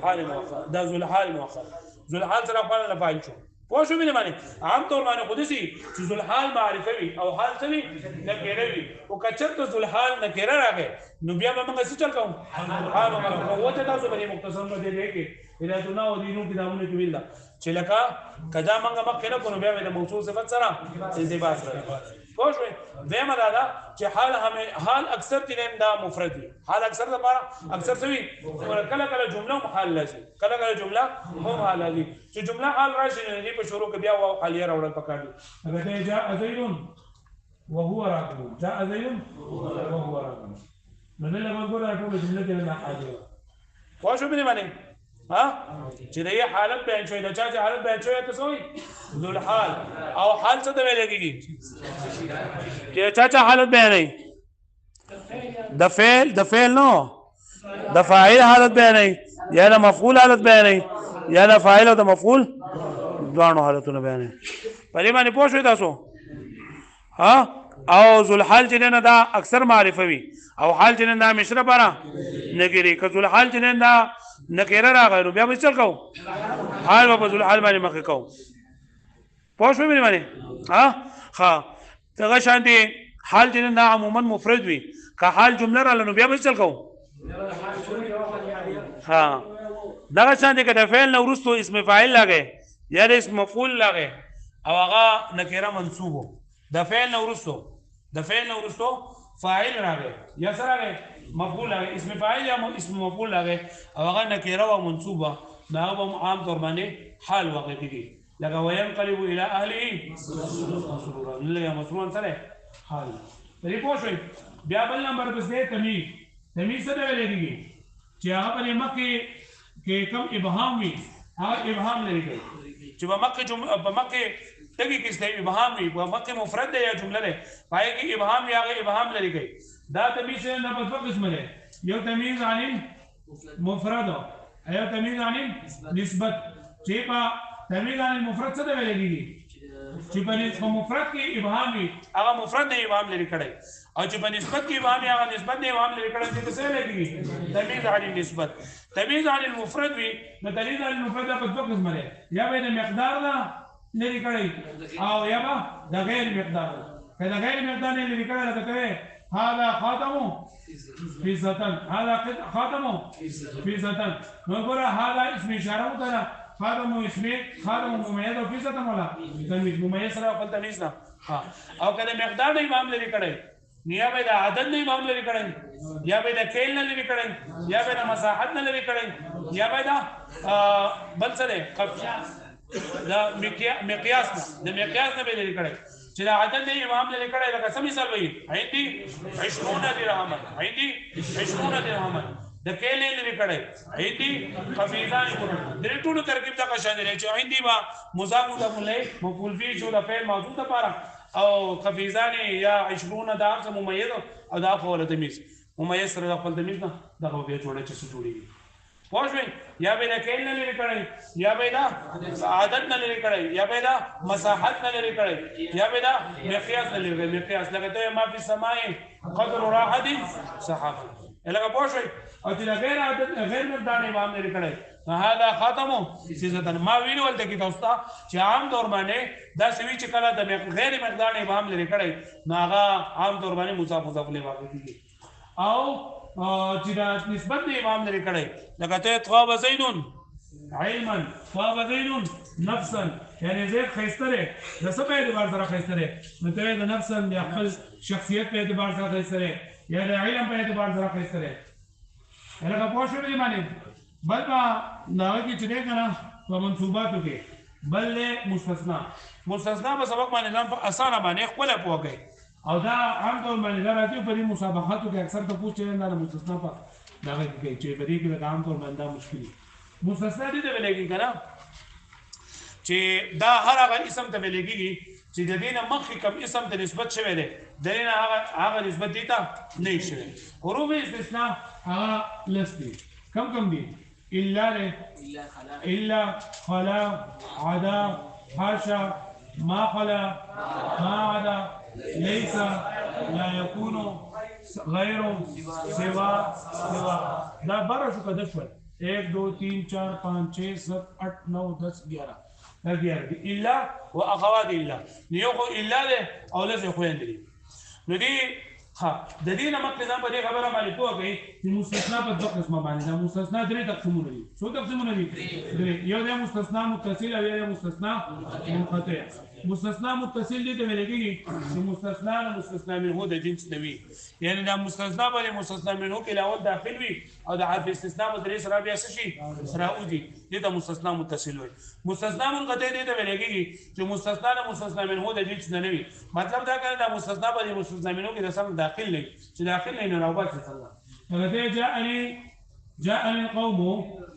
حال مؤخر ده ذو الحال مؤخر ذو الحال سره خپل نه فاعل شو پوه شو باندې عام طور باندې قدسي چې ذو الحال معرفه وي او حال څه وي نکره وي او کچرته ذو الحال نکره راغی نو بیا به موږ څه چل کوو حال او ته تاسو باندې مختصر نه دی کې هدایتونه او دینو کتابونه کې ویل چې لکه کدا موږ مخکې نه کوو بیا د موصوف صفت سره انضباط راځي پوه شو دیمه دا چې حال اکثر تلین دا مفرد وي حال اکثر د لپاره اکثر څه وي کله کله جمله حال لازم کله کله جمله هم حال لازم چې جمله حال راشي نه په شروع کې بیا واو حالیه راوړل پکار دي اگر جاء زید وهو راكب جاء زید وهو راكب نو نه لږه ګوره ټول جمله کې نه حاجه پوه شو باندې ها چې د یې حالت بیان شوی د چا چې حالت بیان شوی ته سوې ذو الحال او حال څه ته ویل کېږي چې چا حالت بیانې د فعل نو د فاعل حالت بیانې یا د مفعول حالت بیانې یا د فاعل او د مفعول دوه حالتونه بیانې په دې باندې پوه شئ تاسو ها او ذو الحال چې نه دا اکثر معرفه وي او حال چې نه دا مشره پاره نګری که ذو الحال چې نه دا نکره راغی نو بیا به څه کوو حال په ذو الحال باندې مخ کوو پوه شو باندې ها ها څنګه شانتي حال چې نه عموما مفرد وي که حال جمله را لنو بیا به څه کوو ها دا شانتي که د فعل نو ورستو اسم فاعل لاګي یا د اسم مفعول لاګي او هغه نکره منصوبو د فعل نو ورستو فاعل راغی یا سره راغی مفعول راغی اسم فاعل یا اسم مفعول راغی او هغه نکره او منصوبه دا عام طور باندې حال واقع کیږي لکه وينقلب الى اهله مسرورا لږه مسرورا سره حال پرې پوه شئ بیا بل نمبر بس دی تمیز څه دی ویل کېږي چې هغه په مکه کې کم ابهام وي هغه ابهام لري کوي چې په مکه تګي کې ستې ابهام وي په مکه مفرد دی یا جمله ده پای کې ابهام یا ابهام لري کوي دا تمیز نه په دوه قسم ده یو تمیز عن مفرد او تمیز عن نسبت چې په تمیز عن المفرد څه دی ویل کېږي چې په مفرد کې ابهام وي هغه مفرد نه ابهام لري کړي او چې په نسبت کې ابهام هغه نسبت نه ابهام لري کړي چې څه لګي تمیز عن النسبت تمیز عن المفرد وي نو تمیز عن المفرد په دوه قسم ده یا به مقدار نه لري کړي او یا به د غیر مقدار کله غیر مقدار نه لري کړي لکه هذا خاتم في زتن هذا خاتم في زتن نو ګوره هذا اسم اشاره وته خاتم اسم خاتم ممیز او في زتن ولا تمیز ممیز سره خپل تمیز نه او کله مقدار نه امام لري کړي یا به د عدد نه امام لري کړي یا به د کیل نه لري کړي یا به د مساحت نه لري کړي یا به د بل سره دا مقیاس نه به لري کړي چې دا عدد نه امام لري کړي لکه څه مثال وایي عندي 20 درهم عندي 20 درهم د کېل لري کړي عندي قفیزان د ټولو ترکیب څخه شامل دي چې عندي با مضاف مضاف مفعول به شو د فعل موجود لپاره او قفیزان یا 20 دا څه ممیز او دا فعل تمیز ممیز سره خپل تمیز نه دا به جوړه چې څه جوړیږي پوښوي یا به د کېل نه لري کړي یا به دا عدد نه لري کړي یا به دا مساحت نه لري کړي یا به دا مقیاس نه لري مقیاس لکه ته ما په سماع قدر راحت صحابه لکه پوښوي او چې غیر عدد غیر مقدار امام لري کړي هذا خاتمو سیزتن ما ویلو ولته کې تاسو چې عام طور باندې دا سوي چې کله د غیر مقدار امام لري کړي ناغه عام طور باندې مضاف له واقع کیږي او چې دا نسبت د امام لري کړي لکه ته طاب زیدون علما طاب زیدون نفسا یعنی زید خیستره د څه په اعتبار سره خیستره نو ته د نفسا د خپل شخصیت په اعتبار سره خیستره یا د علم په اعتبار سره خیستره لکه پوښتنه دی باندې بل ما نو کې چې کنه په منصوباتو کې بل مستثنا په سبق باندې نام په اسانه باندې خپل پوهه او دا عام طور باندې راځي په دې مسابقاتو کې اکثر ته پوښتنه نه مستثنا په دا کوي چې په دې کې د عام طور باندې مشکل مستثنا دي ته ویلېږي کنه چې دا هر هغه اسم ته ویلېږي چې د دې نه مخکې کوم اسم ته نسبت شوی دی د دې نه هغه نسبت دي ته نه شي حروف استثناء هغه لستی کم دي الا خلا عدا حاشا ما خلا ما عدا ليس لا يكون غير سوا دا بارہ شو کا دشول 1 2 3 4 5 6 7 8 9 10 11 11 الا واخوات الا نيوخو الا له او له خويند دي نو دي ها د دې نمک نظام په دې خبره باندې پوه کړئ چې مستثنا په دوه قسمه باندې دا مستثنا درې تقسیمونه دي څو تقسیمونه دي یو د مستثنا متصل او یو مستثنا منقطع مستثنا متصل دي ته ویل کېږي چې مستثنا او مستثنا منه د جنس نوي یعنی دا مستثنا باندې مستثنا منه کې لاول داخل وي او د حرف استثناء په درې سره بیا شي راوځي دي ته مستثنا متصل وي مستثنا منقطع دي ته ویل کېږي چې مستثنا او مستثنا منه د جنس نه وي مطلب دا کنه دا مستثنا باندې مستثنا منه کې د سم داخل نه چې داخل نه راوځي څنګه هغه جاءني القوم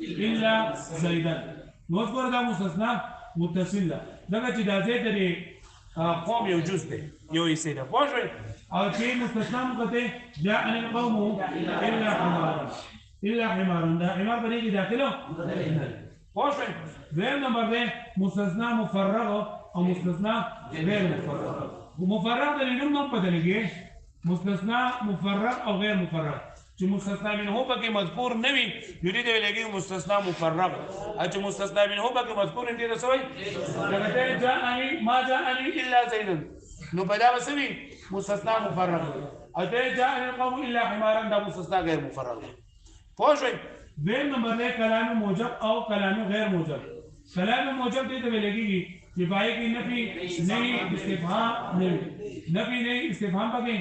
الا زيدا نذكر دا مستثنا متصل دغه چې دا زید لري قوم یو جز دی یو یې سیده پوښوي او چې مستثنا مقته جاءني القوم الا حمارا دا حمار په دې کې داخلو پوښوي دویم نمبر دی مستثنا مفرغ او مستثنا غیر مفرغ مفرغ د لګون په دلګي مستثنا مفرغ او غیر مفرغ چې مستثنا منه پکې مذکور نه وي یوه دې لګي مستثنا مفرغ او چې مستثنا منه پکې مذکور نه دي رسوي لکه جاءني ما جاءني الا زيد نو پیدا وسوي مستثنا مفرغ او ته جاءني القوم الا حمارا دا مستثنا غیر مفرغ پوښوي دویم نمبر نه کلام موجب او کلام غیر موجب کلام موجب دې ته لګي چې پای کې نفي نه استفهام نه نفي نه استفهام پکې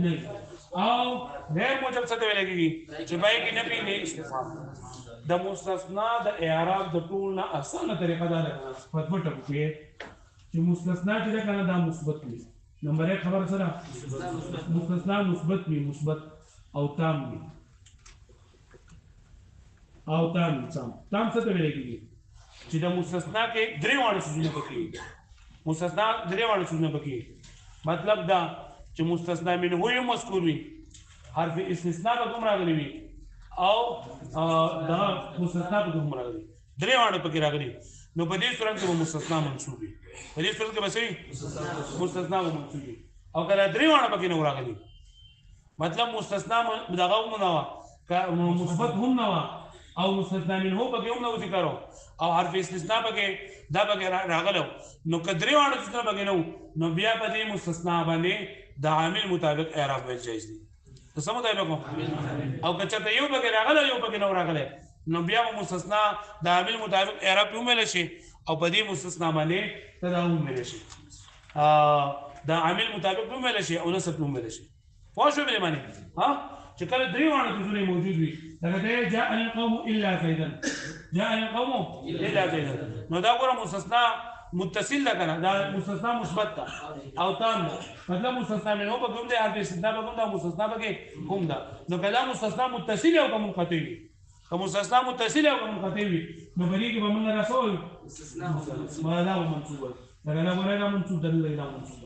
نه او غیر موجب څه ته ویل کېږي چې پای کې نفي نه استفهام د مستثنا د اعراب د ټول نه اسانه طریقه ده په ټکو کې چې مستثنا چې کنه دا مثبت وي نمبر 1 خبر سره مستثنا مثبت وي مثبت او تام وي او تام څه ته ویل کېږي چې د مستثنا کې درې واړه څیزونه پکې مستثنا درې واړه څیزونه پکې مطلب دا چې مستثنا منه یو مذکور وي حرف استثناء به کوم راغلی وي او دا مستثنا به کوم راغلی درې واړه پکې راغلي نو په دې صورت کې مستثنا منصوب وي په دې صورت کې به څه مستثنا منصوب وي او کله درې واړه پکې نه راغلي مطلب مستثنا دغه نه مثبت هم نه او مستثنا منه پکې هم نه ذکرو او حرف استثناء پکې دا پکې راغلو نو کدرې واړه څه پکې نو بیا په دې مستثنا باندې د عامل مطابق اعراب ویل جایز دي ته سم مطابق او کچته یو پکې راغله یو پکې نو راغله نو بیا مستثنا د عامل مطابق اعراب هم ویل شي او په دې مستثنا باندې تداوم ویل شي د عامل مطابق هم ویل شي او نسب هم ویل شي پوښښ به معنی ها چې کله درې واړه څه موجود وي لکه جاء القوم الا زيدا نو دا ګوره مستثنا متصل لکنه دا مستثنا مثبت ده او تام مطلب مستثنا منه په کوم دی حرف استثناء په کوم دا مستثنا په کوم دا نو کله مستثنا متصل او منقطع وي که مستثنا متصل او منقطع وي نو بری کې به موږ رسول مستثنا دا منصوب دا نه ورته منصوب دلته دا منصوب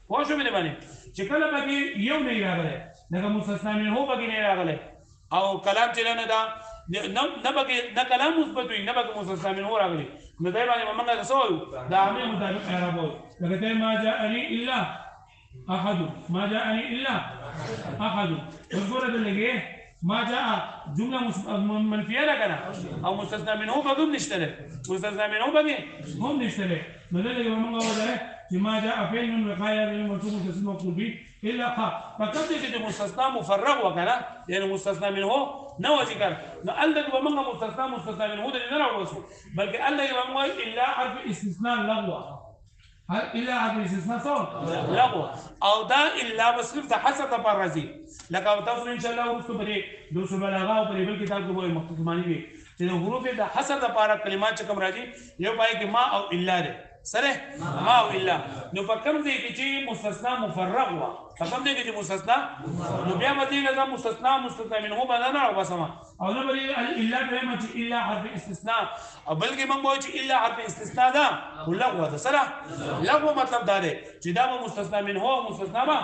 واښو مې باندې چې کله پکې یو نه راغلی لکه مستثنا منه پکې نه راغلی او کلام چې نه دا نه پکې نه کلام مثبت وي نه پکې مستثنا منه راغلی نو دای باندې موږ رسول دا عامل مطابق اعراب وي لکه ما جاءني الا احد وګوره دلته ما جاء جمله منفيه لكنا او مستثنى منه بدون نشتري مستثنى منه بقى هم نشتري بدل ما موجوده ما جاء فعل من وقايه من مرتبط اسمه مفعول به الا قا فقد تجد مستثنى مفرغ وكذا يعني مستثنى منه نو ذكر قال ومن مستثنى منه ده نرى الرسول بل قال الا حرف استثناء لغوه الا حرف استثناء صوت لغوه او دا الا بس حسب تبرزي لکه تاسو ان شاء الله ورسته پرې دوسو بلاغه او پرې بل کتاب کې وایي مختصمانی وي چې د حروف د حسب لپاره کلمات چې کوم راځي یو پای کې ما او الا ده سره ما او الا نو په کوم ځای کې چې مستثنا مفرغ و په کوم ځای کې چې مستثنا نو بیا به دې لږه مستثنا منه بدل او بسما او نه بری الا کلمه چې الا حرف استثناء او بلکې موږ وایو چې الا حرف استثناء دا لغو ده سره لغو مطلب دا دی چې دا به مستثنا منه او مستثنا ما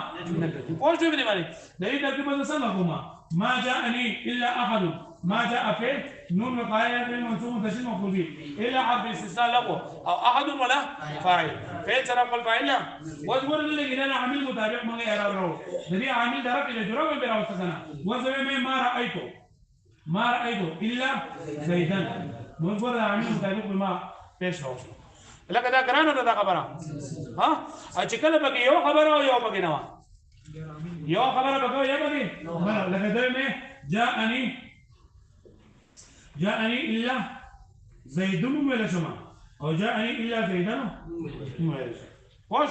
پوه شو به باندې دې ترکیب څه لغوما ما جاءني الا احد ما جاء في نون وقايه منصوب تشديد مفعول به الا حرف استثناء لغو او احد ولا فاعل فعل سره الفاعل واذكر اللي انا عامل متابع ما يرى دي عامل درك الى جرى بلا وسكنا وزي ما رايته الا زيدا نقول عامل متابع بما پیش راو لکه دا ګرانه ده خبره ها چې کله به یو خبره او یو به نه یو خبره به یو به لکه دا مې جاءني الا زيد ولا شما او جاءني الا زيدان واش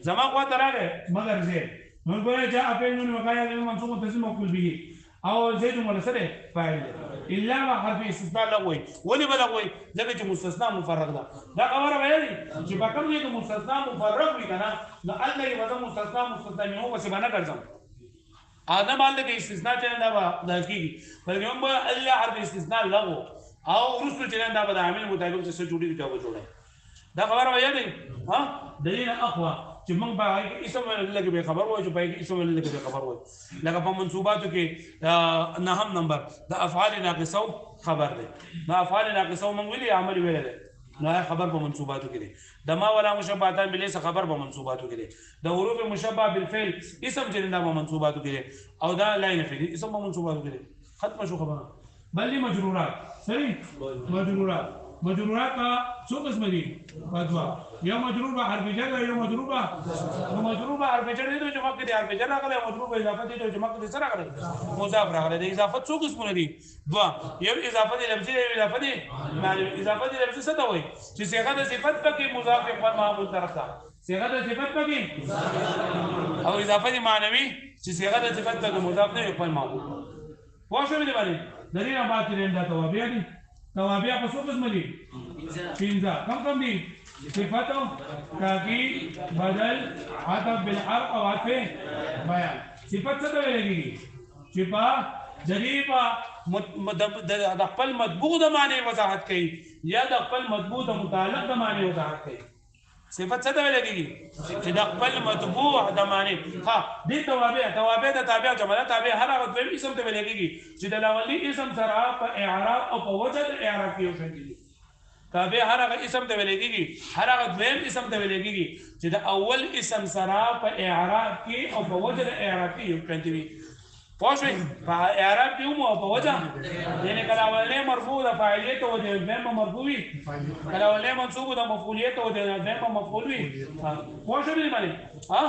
زمان قوت راغه مگر زيد نو ګوره جاء فعل نون وقايه منصوب تسمى مفعول به او زيد ولا سره فاعل الا ما حرف استثناء لغوي ولي بلغوي ځکه چې مستثنا مفرغ ده دا خبره وایي چې په کوم ځای کې مستثنا مفرغ وي کنه نو الله یې وځه مستثنا منه بس باندې ګرځم ادم الله کې استثناء چې دا به کیږي بلکې هم الله حرف استثناء لغو او رسل چې دا به عامل مطابق څه جوړي جوړه دا خبره وایي ها دلیل اقوى چې موږ به اسم لګي به خبر وای چې به اسم لګي به خبر وای لکه په منصوباتو کې نهم نمبر د افعال ناقصو خبر دی د افعال ناقصو موږ ویلي عمل ویل دی نو خبر په منصوباتو کې دی د ما ولا مشبهتان بلیس خبر په منصوباتو کې دی د حروف مشبهه بالفعل اسم چې دا په منصوباتو کې دی او دا لا ينفي اسم په منصوباتو کې دی ختم شو خبره بل مجرورات صحیح مجرورات کا څو قسم دي بدوا یا مجرور به حرف جر یا مجرور به حرف جر دي چې مکه دي حرف جر راغله مجرور به اضافه دي چې مکه دي سره راغله مضاف راغله د اضافه څو قسمونه دي دوا یو اضافه دي لفظي یو اضافه دي معنی اضافه دي لفظي څه ته وایي چې صيغه د صفت پکې مضاف په معمول طرف ته صيغه د صفت پکې او اضافه دي معنوي چې صيغه د صفت پکې مضاف نه په معمول واښو دې باندې دلیل باندې رنده توابع دي توابع په څو قسم دي پنځه کم دي صفات تاکید بدل عطف بالحرف او عطف بیان صفات څه ته ویل کیږي چې په ذریعہ د خپل مطبوع د معنی وضاحت کوي یا د خپل مطبوع د متعلق د معنی وضاحت کوي صفات څه ته ویل کیږي چې د خپل مطبوع د معنی ها دي توابع د تابع جمله تابع هر هغه دویم اسم ته ویل کیږي چې د لاولي اسم سره په اعراب او په وجه د اعراب کې وشي تابع هر هغه اسم ته ویل کیږي هر هغه دویم اسم ته ویل کیږي چې د اول اسم سره په اعراب کې او په وجه د اعراب کې وي پوښوي په اعراب کې مو په وجه یعنی کله ولې مرفوع د فاعلیت او د ذم مرفوع وي کله ولې منصوب د مفعولیت او د ذم مفعول وي پوښوي باندې ها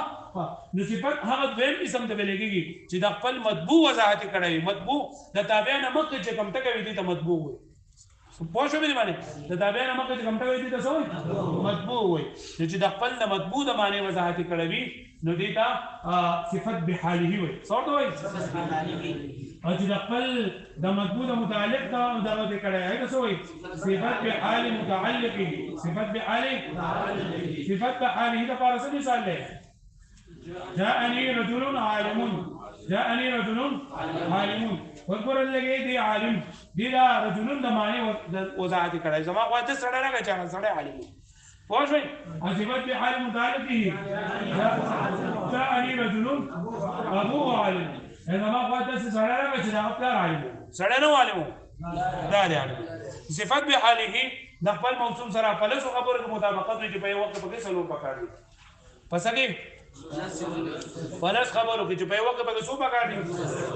نو صفات هغه دویم اسم ته ویل کیږي چې د خپل مطبوع وضاحت کړی مطبوع د تابع نه مخکې چې کوم ټکی وي د مطبوع وي پوښوي باندې د تابع نه مخکې کوم ټکی وي د څه مطبوع وي چې د خپل د مطبوع د معنی وضاحت کړی نو دیتا صفت بحاله وي څه وایي او چې د خپل د مطبوع د متعلق دا دغه کړی هغه څه وایي صفت بحال متعلق صفت بحاله دا پر څه مثال دی جاءني رجل عالم وذكر الذي دي عالم دي دا رجل د معنی وضاحت کړی زما خواته سره راغی چې سره عالم پوښوي صفت بحال متعلقه جاءني رجل ابوه عالم انما خواته سره راغی چې دا پلار عالم سره نو عالم دا دی عالم صفت بحاله د خپل موصوف سره په لاسو خبرو مطابقت وي چې په یو وخت په کې سلو پکړي پس کې فلس خبرو کې چې په وخت په څو پکړي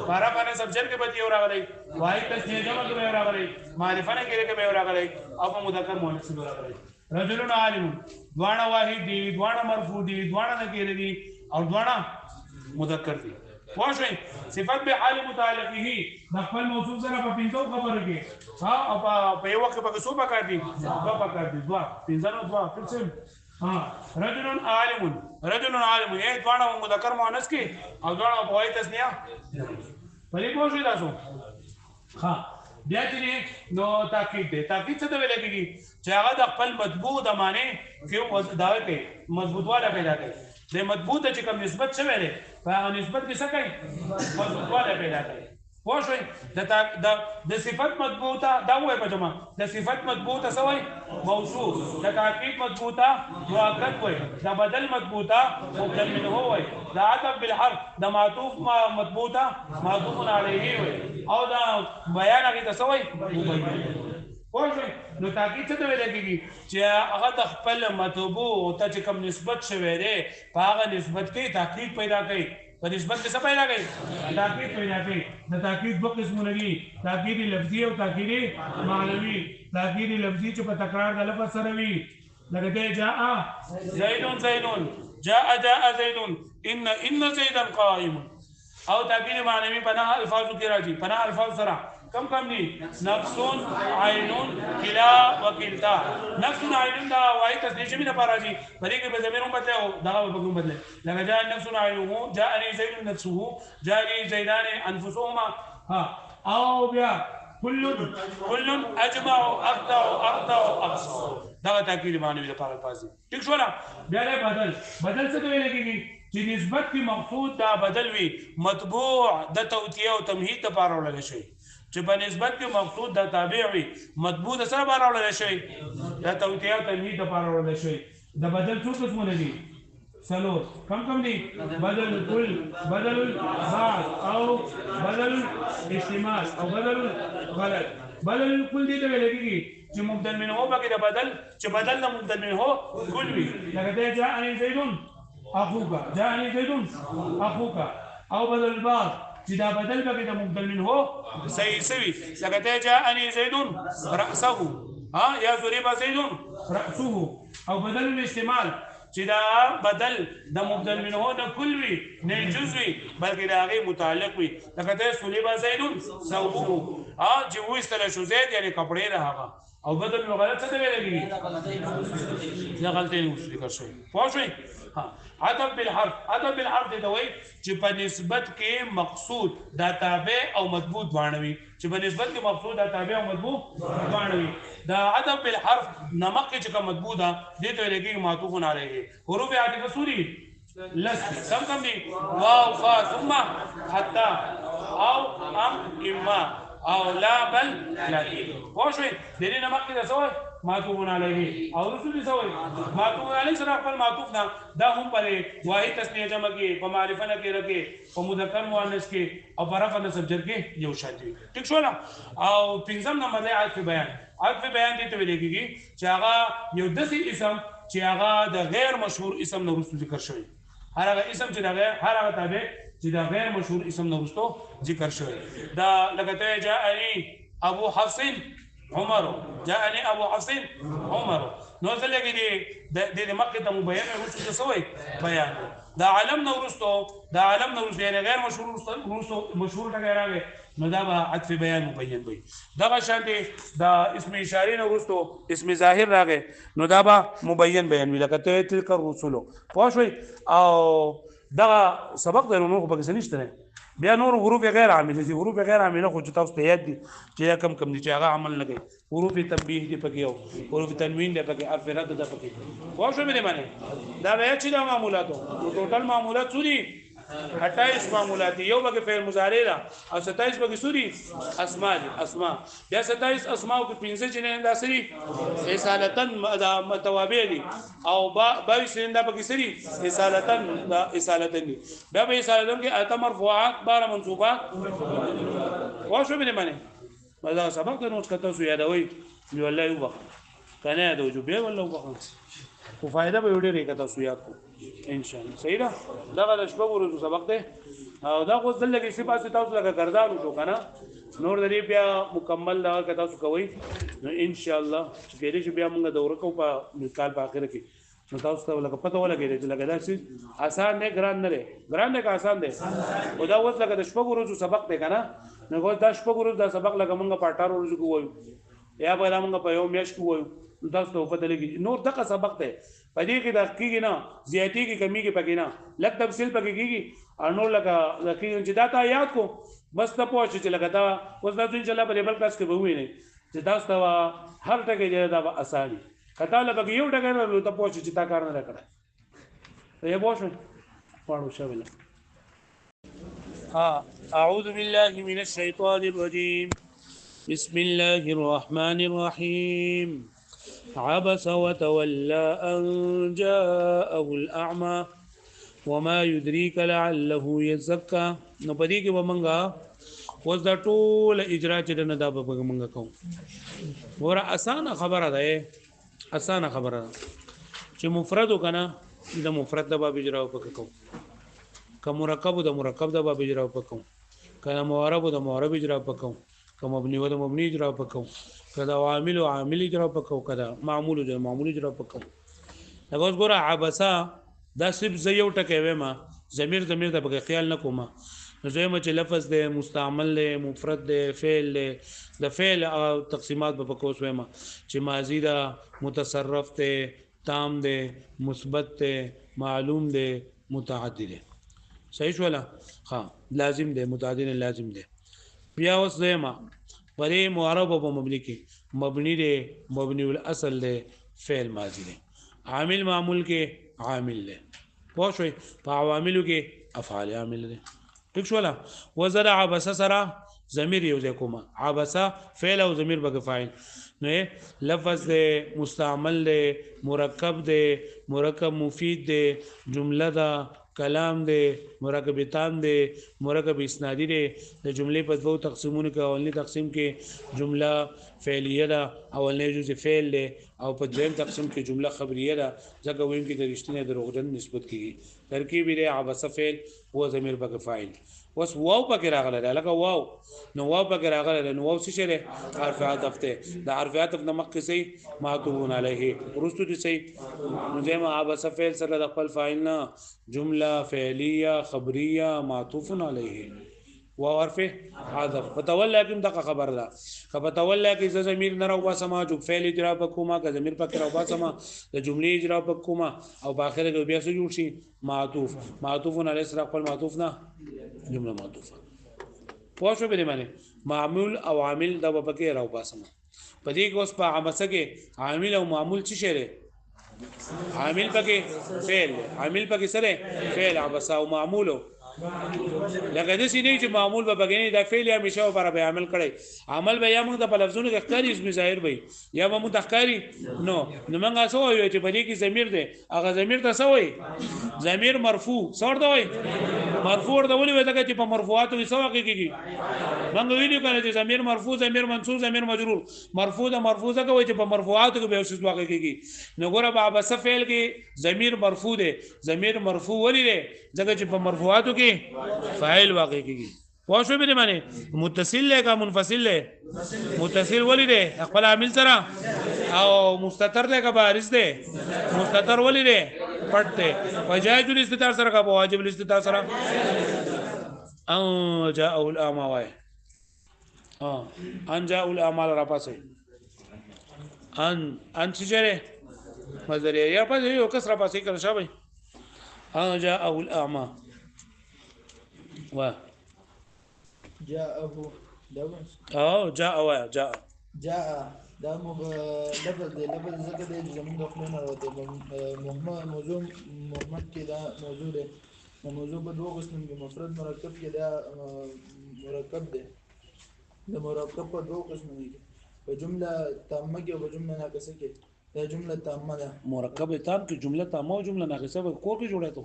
بارا باندې سبجر کې به یو راغلی وای تسنیه جمع کې به راغلی معرفه نه کې به راغلی او په مذکر مؤنث کې راغلی رجل عالم دواړه واحد دي دواړه مرفوع دي دواړه نکره دي او دواړه مذکر دي واښوي صفات به حال متعلقه د خپل موصوف سره په پینځو خبرو کې ها او په یو وخت په څو پکړي دوا پکړي دوا پینځانو دوا پرڅم رجل عالم یې دواړه مذکر مؤنث کې او دواړه په وای تسنیه پرې پوښی تاسو ها بیا چې نو تاکید دی تاکید څه ته ویل کېږي چې هغه د خپل مطبوع د معنی کې دعوه کوي مضبوطواله پیدا کوي د مطبوع ته چې کوم نسبت شوی دی په هغه نسبت کې څه کوي مضبوطواله پیدا کوي پوه شئ د صفت مطبوع ته دا وایي په جمع د صفت مطبوع ته څه وایي موصوف د تاکید مطبوع ته مؤکد وایي د بدل مطبوع ته مبدل منه وایي د عطف بالحرف د معطوف مطبوع ته معطوف علیه وایي او دا بیان هغې ته څه وایي مبین پوه شئ نو تاکید څه ته ویل کېږي چې هغه د خپل مطبوع ته چې کوم نسبت شوی دی په هغه نسبت کې تاکید پیدا کوي په نسبت کې څه پیدا کوي تاکید پیدا کوي د تاکید دوه قسمونه دي تاکید لفظي او تاکید معنوي تاکید لفظي چې په تکرار د لفظ سره وي لکه دی جاء زید جاء زید ان زیدا قائم او تاکید معنوي پناه الفاظو کې راځي پناه الفاظ سره کم دي نفس عین کلا وکلتا نفس عین دا واحد تصنیع شوی د پاره راځي په دې کې به ضمیر هم بدله او دا به کوم بدله لکه جاء نفس عینه جاءني زید نفسه جاءني زیدان انفسهما ها او بیا كل اجمع اقطع اقصى دا تاکید معنوي د پاره الفاظ ٹھیک شو نه بیا بدل څه ته ویل کېږي چې نسبت کې مقصود دا بدل وي مطبوع د توتیه او تمهید لپاره وړل شي چې په نسبت کې مقصود د تابع وي مطبوع د سره لپاره وړل شي د توتیه او تمهید لپاره وړل شي د بدل څو قسمونه دي سلور کم دي بدل الكل بدل البعض او بدل الاحتمال او بدل الغلط بدل الكل دي ته ویل کېږي چې مبدل منه پکې د بدل چې بدل د مبدل منه کل وي لکه جاءني زید اخوك جاءني زید اخوك او بدل البعض چې دا بدل پکې د مبدل منه صحیح سوي لکه جاءني زید رأسه یا ضرب زید رأسه او بدل الاحتمال چې دا بدل د مبدل منه نه کل وي نه جزوي بلکې د هغې متعلق وي لکه صلب زید ثوبه چې وایستله شو زید یعنې کپړې د هغه او بدل نو غلط څه ته ویل کېږي دا غلطۍ اوس ذکر شوی پوه شوئ عطف بالحرف ته وایي چې په نسبت کې مقصود دا تابع او مطبوع دواړه وي چې په نسبت کې مقصود دا تابع او مطبوع دواړه وي دا عطف بالحرف نمک کې چې کوم مطبوع ده دې ته ویل کېږي معطوف علیه حروف عاطفه څو دي لس کم دي واو فا ثم حتی او اما او لا بل لكن پوه شوئ د دې نه مخکې د څه وایي معطوف علیه او رسول څه وایي معطوف علیه سره خپل معطوف نه دا هم پرې واحد تسنیه جمع کې په معرفه نه کې رکې په مذکر مؤنث کې او په رفع نصب جر کې یو شان دي ټیک شو نه او پنځم نمبر دی عطف بیان دي ته ویل کېږي چې هغه یو داسې اسم چې هغه د غیر مشهور اسم نه وروسته ذکر شوی هر هغه اسم چې د هر هغه تابع چې دا غیر مشهور اسم نه وروسته ذکر شوی دا لکه جاءني ابو حفص عمر جاءني ابو حفص عمر نو څه لګي د مکه ته مبین وروسته څه وایي بیان دا علم نه وروسته یعنی غیر مشهور ټکی راغی نو دا به عطف بیان مبین وي دغه شان دی دا اسم اشاره نه وروسته اسم ظاهر راغی نو دا به مبین بیان وي لکه تلک الرسل پوه شوئ او دغه سبق دی نور په کې نشته بیا نور حروف غیر عامله دي حروف غیر عامله خو چې تاسو ته یاد دي چې کم دي چې هغه عمل نه کوي حروف تنبیه دي پکې او حروف تنوین دي پکې حرف رد ده پکې پوه شو مې معنی دا بیا چې دا معمولاتو ټوټل معمولات څو دي 28 معمولات یو بګه فعل مضارع را او 27 بګه سوري اسماء بیا 27 اسماء او 15 جنې دا سری اصالتن متوابع دي او 22 جنې دا بګه سری اصالتن دي بیا به اصالتن کې ات مرفوعات بار منصوبات واښو به معنی دا سبق ته نوٹ کته سو یادوي یو الله یو وخت کنه دا جو به والله وخت خو فائدہ به وړي کته سو یاد کو ان شاء الله صحیح ده دا د شپږ ورځې سبق دی او دا خو دلته کې شپه تاسو لکه ګردان شو کنه نور درې بیا مکمل دا کته تاسو کوي نو ان شاء الله چې کېږي چې بیا موږ دوره کو په کال په اخر کې نو تاسو ته لکه پته ولګي چې لکه دا چې آسان نه ګران نه لري ګران نه آسان دی او دا اوس لکه د شپږ ورځې سبق دی کنه نو دا شپږ ورځې دا سبق لکه موږ په 18 ورځې کې وایو یا به موږ په یو میاشت کې وایو تاسو ته پته لګي نور دغه سبق دی پدې کې د کېږي نه زیاتی کې کمی کې پکې نه لږ تفصیل پکې کېږي انو لکه لکه چې دا تا یاد کو بس ته پوه چې لکه دا اوس دا ان شاء الله په بل کلاس کې به ویني چې دا ستو هر ټکی دی دا اساني کته لکه یو ټکی نه ته پوه چې تا کار نه کړه ته پوه شو پاړو شامل اعوذ بالله من الشيطان الرجيم بسم الله الرحمن الرحيم عبس وتولى أن جاءه الأعمى وما يدريك لعله يزكى نو پدې کې ومنګا اوس دا ټول اجرا چې نه دا به منګا کوم ور اسانه خبره ده اسانه خبره چې مفرد وکنه د مفرد د باب اجرا وکړو که مرکب د مرکب د باب اجرا وکړو کله معرب د معرب اجرا وکړو که مبني و د مبني اجرا وکړو کله عامل او عامل اجرا وکړو کله معمول د معمول اجرا وکړو دا اوس ګوره عبسا دا صرف زه یو ټکی وایم ضمیر ته به خیال نه کوم نو زه چې لفظ دی مستعمل دی مفرد دی فعل دی د فعل تقسیمات به پکوس وایم چې ماضی دا متصرف دی تام دی مثبت دی معلوم دی متعدی دی صحیح شولا ها لازم دی متعدی لازم دی بیا اوس زما پرې معرب او مبني کې مبني دی مبني الاصل دی فعل ماضی دی عامل معمول کې عامل له پوه شوي په عواملو کې افعال عامل دي ٹھیک شو لا وزرع عبس سرا ضمیر یو ځای کومه عبس فعل او ضمیر به فاعل نو لفظ دی مستعمل دی مرکب دی مرکب مفید دی جمله دا کلام دی مرکب تام دی مرکب اسنادی دی د جملې په دوه تقسیمونو کې اولنی تقسیم کې جمله فعلیه ده اولنی جزء فعل دی او په دویم تقسیم کې جمله خبریه ده ځکه ویم کې د رښتینه دروغجن نسبت کیږي ترکیب دی عبس فعل هو ضمیر په فاعل وس واو پکې راغله لکه واو نو واو پکې راغله نو واو څه شری حرف عطف ته د حرف عطف نه مخکې سي معطوف علیه ورستو دي سي نو زما عبس فعل سره د خپل فاعل نه جمله فعلیه خبریه معطوف علیه واو حرف عطف فتولى کوم دغه خبر ده کفتولى کې ضمیر نه راو باسما جو فعل اجرا وکوما که ضمیر پکې راو باسما د جملې اجرا وکوما او په اخر کې بیا څه جوړ شي معطوف علیه سره خپل معطوف نه جمله معطوفه پوه شو به معنی معمول او عامل د پکې راو باسما په دې کې اوس په عمسه کې عامل او معمول څه شی عامل پکې فعل عامل پکې سره فعل عبس او معمول لکه د سینې چې معمول به بګنی د فعل یا مشه پر به عمل کړي عمل به یا موږ د لفظونو کې اختیاري اسم ظاهر وي یا به متخکاری نو موږ څه وایو چې په دې کې ضمیر دی هغه ضمیر ته څه وایي ضمیر مرفوع څور دی مرفوع ورته ولې وایي چې په مرفوعاتو کې څه واقع کیږي موږ ویلو کنه چې ضمیر مرفوع ضمیر منصوب ضمیر مجرور مرفوع د مرفوع څخه وایي چې په مرفوعاتو کې به څه واقع کیږي نو ګوره په بس فعل کې ضمیر مرفوع دی ضمیر مرفوع ولې دی ځکه چې په مرفوعاتو کې فاعل واقع کیږي پوه شو به معنی متصل له کا منفصل له متصل ولې دی خپل عامل سره او مستتر له کا بارز دی مستتر ولې دی پټ دی وجائز الاستتار سره کا واجب الاستتار سره ان جاء الاعمى وای ان جاء الاعمال را پاسه ان چیرې مزر یا پاسه یو کس را پاسه کړه شابه ان جاء الاعمى و جاءه جاء دا لفظ دی لفظ زکه دی زمون د خپلونه راوته موضوع محمد کې دا موضوع دی موضوع په دوه قسم کې مفرد مرکب کې دا مرکب دی د مرکب په دوه قسم دي په جمله تامه کې او په جمله ناقصه کې دا جمله تامه ده مرکب تام کې جمله تامه او جمله ناقصه به کور کې جوړه ته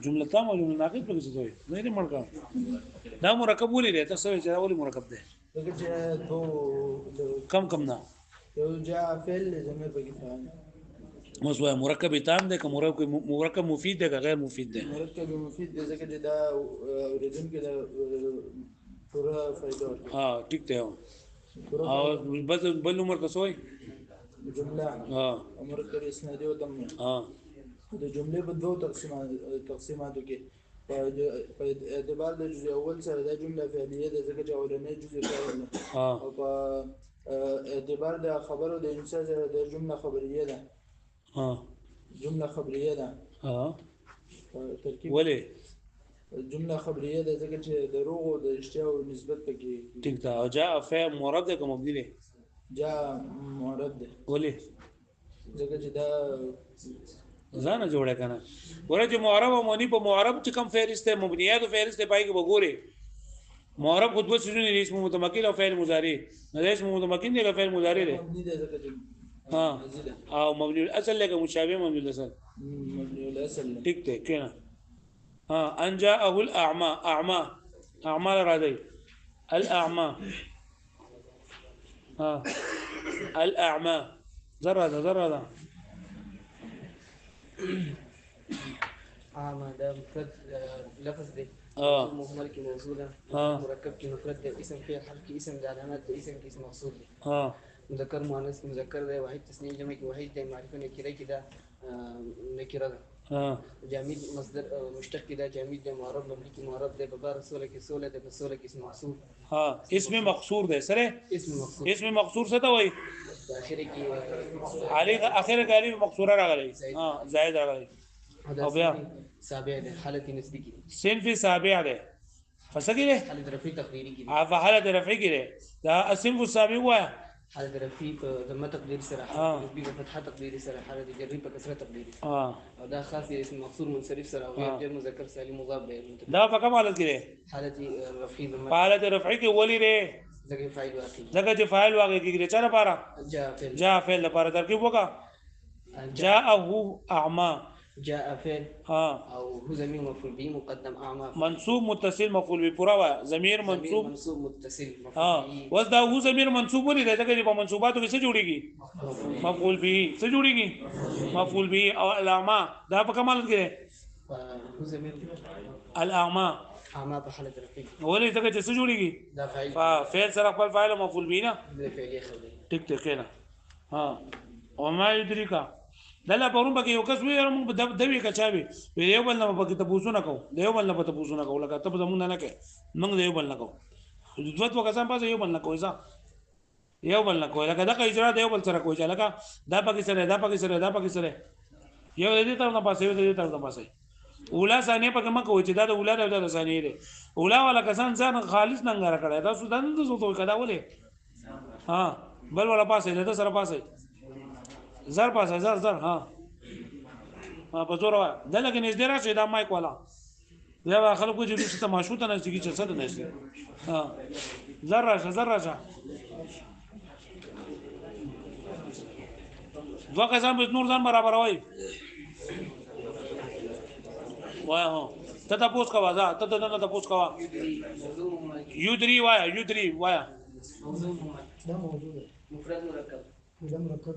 جمله تامه او جمله ناقصه په څه وي نه دې مرکب دا مرکب ولې دی تاسو چې دا ولې مرکب دی دغه چې دو کم نه یو جاء فعل ضمیر په کې فاعل مسوي مرکب تام دی که مرکب مفید دی که غیر مفید دی مرکب مفید دی ځکه چې دا اوریجن کې دا پورا فائدہ ټیک دی او بل عمر تاسو وي جمله مرکب اسنادي او تم د جملې په دوه تقسیماتو کې په اعتبار د جزء اول سره دا جمله فعلیه ده ځکه چې اولنۍ جزء فعل ده او په اعتبار د خبرو د انشاء سره د جمله خبریه ده جمله خبریه ده ترکیب ولې جمله خبریه ده ځکه چې دروغ او د اشتیاو نسبت پکې ټیک ده او جاء فعل معرب ده کوم مبني ده جاء معرب ده ولې ځکه چې دا ځان جوړه کنه ورته معرب او مبني په معرب چې کوم فعل است مبنيات او فعل است پای کې وګوره معرب خود وسجون اسم متمکن او فعل مضارع نه اسم متمکن دی او فعل مضارع دی مبني ده ځکه چې ها او مبني الاصل لکه مشابه مبني الاصل مبني الاصل ټیک ته کنه ها ان جاءه الاعمى اعمى اعمال راځي الاعمى ها الاعمى ذره عامة ده مفرد لفظ ده مهمل کی موصوله مرکب کی مفرد ده اسم فعل حرف کی اسم علامات ده اسم کی اسم موصول ده مذکر مؤنث مذکر ده واحد تسنیه جمع کی واحد ده معرفه نکره کی ده نکره ده جامد مصدر مشتق کی ده جامد ده معرب مبني کی معرب ده ببار رسوله کی سوله ده بسوله کی اسم موصول اسم مقصور ده سره اسم مقصور څه ته وای اخر کی علي اخر غالي مقصوره راغلی زائد راغلی او بیا سابع ده حالت نسبی کی صنف سابع ده فسکی ده حالت رفعی تقدیری کی حالت رفعی کی ده دا الصنف السابع هو حالت رفعی ضمه تقدیر سره حالت نسبی په فتحه تقدیری سره حالت جری په کسره تقدیری او دا خاص اسم مقصور منصرف سره او غیر مذکر سالم مضاف به دا په کوم حالت کې ده حالت رفعی ضمه حالت رفعی کې ولی ده ځکه فاعل واقع ځکه چې فاعل واقع کېږي چا لپاره جاء فعل لپاره ترکیب وکا جاءه اعمى جاء فعل او هو ضمير مفعول به مقدم اعمى منصوب متصل مفعول به پورا وا ضمیر منصوب متصل مفعول به وس دا هو ضمیر منصوب ولې ده ځکه چې په منصوباتو کې څه جوړيږي مفعول به څه جوړيږي مفعول به او الاعمى دا په کمال کې ده هو ضمیر الاعمى اعمى په حالت رفعی ولې ځکه چې څه جوړيږي دا فاعل سره خپل فاعل مفعول به نه د فعلی خبره ټیک ټیک نه او ما یدریکا دله پرون پکې یو کس ویل موږ د دوی کچاوي یو بل نه پکې ته پوښتنه کو دیو بل نه پته پوښتنه کو لکه ته زمونږ نه کې موږ دیو بل نه کو دوت وکسان پاسه یو بل نه کوی ځا یو بل نه کوی لکه دا اجرا دیو بل سره کوی چې لکه دا پکې سره دا پکې سره دا پکې سره یو دې تر نه پاسه یو دې تر نه پاسه اولا ثانیه پکې مکه و چې دا د اولا د ثانیه دی اولا ولا کسان ځان خالص ننګره کړی دا سودان د زوتو کدا ولې بل ولا پاسه دې سره پاسه زر پاسه زر په زور وا دلته کې نږدې راشه دا مایک والا یا خلکو چې دوی ته ماشوته نه سګي چې څه نه شي زر راشه دوه کسان به نور ځان برابر وای هو ته تاسو کا وځه ته نه تاسو کا یو دري وایا ده موجود مفرد مرکب ده مرکب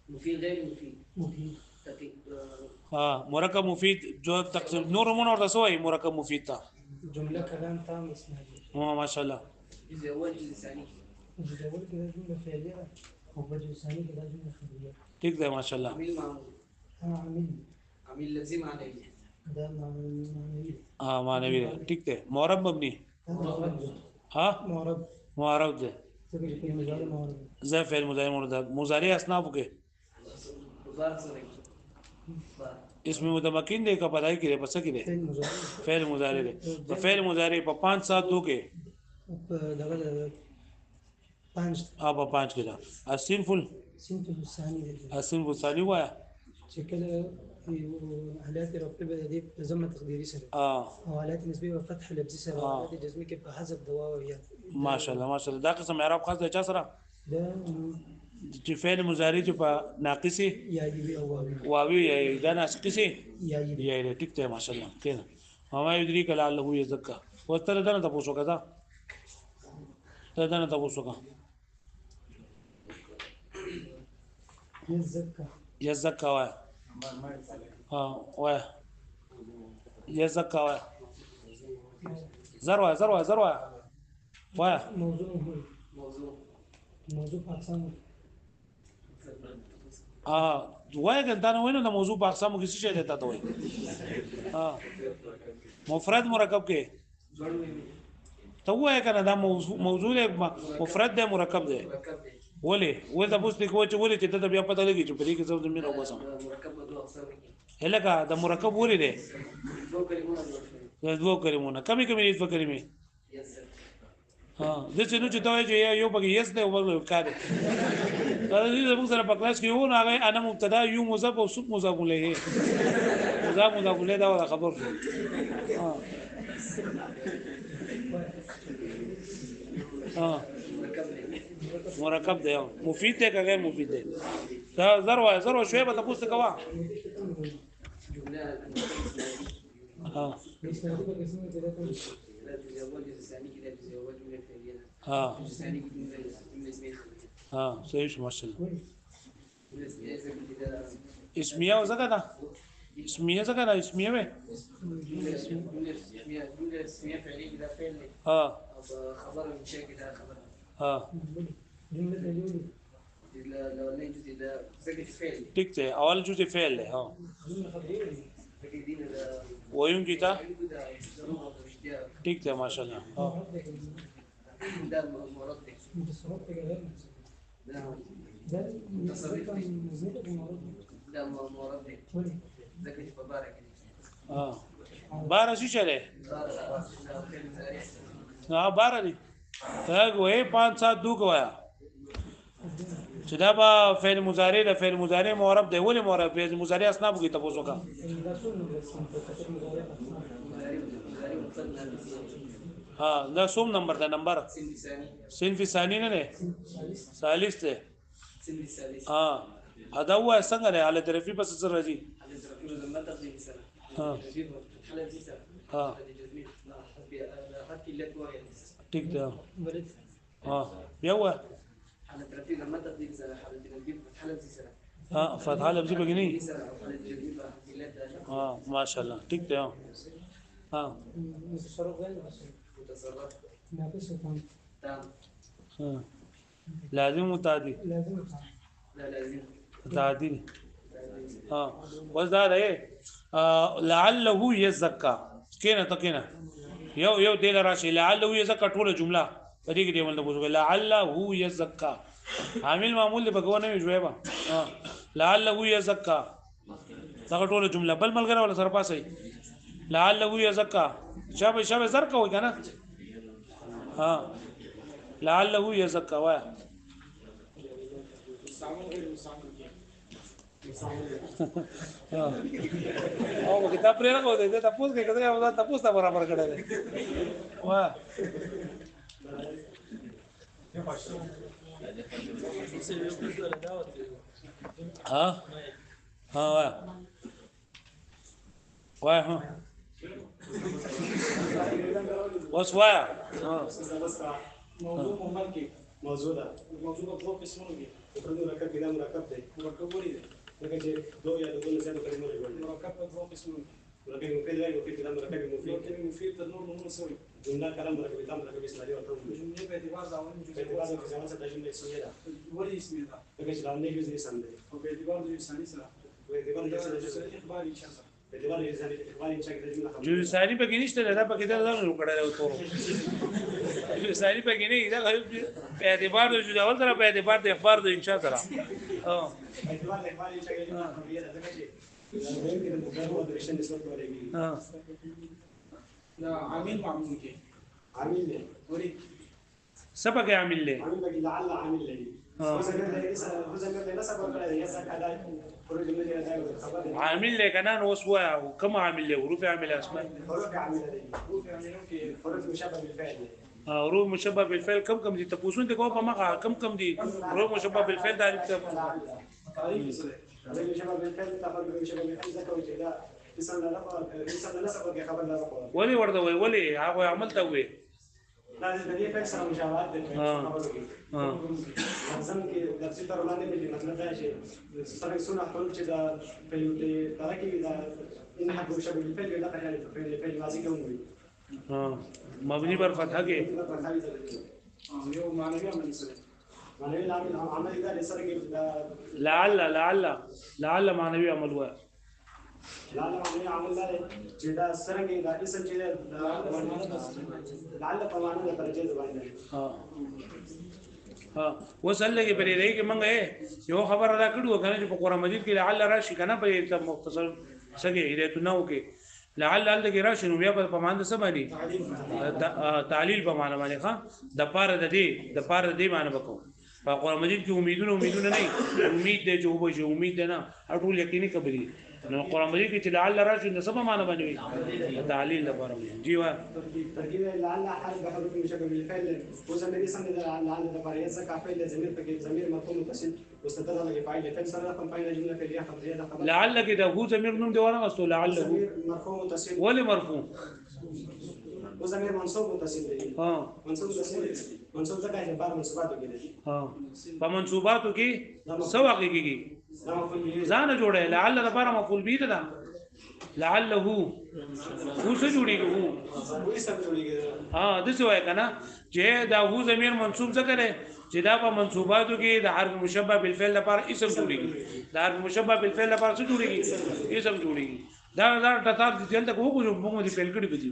مفيد غير مفيد مرکب مفید جو تقسیم نور مون اور تسوي مرکب مفید تا جمله كلام تام اسمها ما شاء الله جزء اول جزء ثاني الجزء الاول كده جمله فعليه والجزء الثاني كده جمله خبريه ٹھیک ده ما شاء الله عميل معمول عميل لازم عليه ده معنوي معنوي ٹھیک ده معرب مبني معرب ده ذا فعل مضارع اصناف کې اسم متمکن دی کا پدای کې پس کې دی فعل مضارع دی په فعل مضارع په 5 7 2 کې دغه 5 په 5 کې دا الصنف الثاني وایا چې کله حالات رفع دي ضمه تقديري سره او حالات نسبيه وفتح لفظي سره حالات جزمي کې په حذف دوا وهي ما شاء الله دا قسم اعراب خاص د چا سره ده چې فعل مضارع چې په ناقصي یا دی او واوي یا دا ناقصي یا ټیک ته ما شاء الله کینه ما یدری کله الله یزکا وستر دنه تاسو کا ته دنه تاسو کا یزکا وای وای یزکا وای زروا وای موضوع اقسام وای ګنده نه وینم د موضوع په اقسامو کې څه شی دی ته وای مفرد مرکب کې ته وای کنه دا موضوع مفرد دی مرکب دی ولې ول تاسو ته کوی چې ولې ته بیا پته لګی چې په دې کې څه زمين او بسم مرکب دوه اقسام هلکه د مرکب ولې دی دو کلمونه جوړ شوي د دوه کلمونه کمی کمی دي دوه کلمې ها د چې نو چې دا یو بګي یس دی او بل کار دی دا دې موږ سره په کلاس کې یو نه هغه انا مبتدا یو مضاف او سوق مضاف الیه مضاف الیه دا خبر شو ها مرکب دی مفید دی که غیر مفید دی دا ذروه شويه به تاسو کوا جمله ها ها ها صحیح شو ماشاءالله اسمیه وزګه ده اسمیه زګه ده اسمیه وې ها خبر من شيء كده خبر ها ټیک دی اول جزء فعل دی ها ويون کیتا ټیک دی ماشاءالله ها ده مراد ده مراد ذكر مبارك ها بار شي چلے ها بار دي هغه 5 7 2 کویا چې دا به فعل مضارع ده فعل مضارع معرب دی ولې معرب فعل مضارع اسناب کی تاسو کا ها دا سوم نمبر ده نمبر صنف ثانی نه ده ثالث ده ها ادا هو څنګه ده حالت رفی پس سره راځي ها ها ټیک ده ها یو ها فتح لفظي بګنی ها ماشاءالله ټیک ده ها لازم متعدی متعدی ها بس دا ده لعله يزكى کینه تکینه یو دل راشي لعله يزكى ټوله جمله په دې کې دی ولته بوزو لعله يزكى عامل معمول دی بګونه وي جوړه با لعله يزكى دا ټوله جمله بل ملګری ولا سره پاسه لعله يزكى شابه زر کوي کنه ها لعله يزكى وا او کتاب پرې راغو دې ته پوس کې کړه او ته پوس ته برابر کړه دې وا ها ها وا ها وس وا موضوع مهمل کې موضوع ده موضوع په دوه قسمونو کې پردو مرکب کې دا مرکب دی مرکب ولې دی لکه چې دوه یا دوه نه زیاتې کلمې جوړ دي مرکب په دوه قسمونو مرکب مفید دی مفید دا مرکب مفید تر نور نمونه سوی جمله کلام مرکب دا مرکب اسماعیل ورته جمله په اعتبار دا ولې په اعتبار د ځان سره جمله اسماعیل ده ولې اسماعیل ده لکه چې دا نه کېږي سم دی او په اعتبار د انساني سره په اعتبار د اخبار انشاء جو ثاني پکې نشته دا پکې دا نه وکړل او تور جو ثاني پکې نه دا په اعتبار د جو اول سره په اعتبار د اخبار د انشاء سره اه اعتبار د اخبار انشاء کې دا خبره ده چې دا عامل معمول کې عامل دی وري سبق عامل له عامل کې لعل عامل له عامل له کنه نو وسوا كم عامل له حروف عامل اسماء حروف عامل له حروف مشابه بالفعل حروف مشابه بالفعل كم دي تاسو ته کوه ما كم دي حروف مشابه بالفعل دا تعريف مشابه بالفعل تفرق مشابه بالفعل ذكر وجه اسم لا نسب خبر لا ولي ورده ولي هغه عملته وي لازم دې فکر سره مشابهت دي لازم کې درسي تر وړاندې مې مطلب دا شي سره سونه خپل چې دا په یو دې ترکه دا ان حق مشابه بالفعل دا خیال په فعل ماضي کې وي مبني پر فتحه کې یو معنوي عمل سره معنوي عمل دا سره کې لعل معنوي عمل هو لعل معنوي عمل دا چې دا سره کې دا اسم چې لعل په معنی د درجه باندې ها وصل کې پرې دی کې منګه یو خبر را کړو کنه چې په قرآن مجید کې لعل راشي کنه په مختصر سګي هدایتونه وکي لعل کې راشي نو بیا په معنی څه باندې تعلیل په معنی باندې ښا د پاره د دې معنی وکړو په قرآن مجید کې امیدونه نه امید دې چې وبشي امید نه ټول یقیني خبري نو قرآن مجید کې چې لعل راشي نو څه معنی باندې تعلیل لپاره جی وا ترکیب لعل حرف بحروف مشبه بالفعل وزمير اسم لعل ده فعل ذكر فعل ضمير فكي ضمير مرفوع متصل مستتر على فاعل فعل سره رقم فاعل جمله فعليه خبريه ده خبر لعل کې ده هو ضمیر نوم دی ورغه استو لعله مرفوع متصل ولی مرفوع وزمير منصوب متصل دی ها منصوب متصل منصوب ځکه چې بار منصوبات کې دي ها په منصوباتو کې څه واقع کیږي ځان جوړه لعل لپاره مفعول به ده لعله هو څه جوړیږي وې سم جوړیږي ها د څه وای کنه چې دا هو ضمیر منصوب څه کوي چې دا په منصوباتو کې د حرف مشبہ بالفعل لپاره اسم جوړیږي د حرف مشبہ بالفعل لپاره څه جوړیږي اسم جوړیږي دا ټټار دي ته کوو موږ دې فعل کړی بده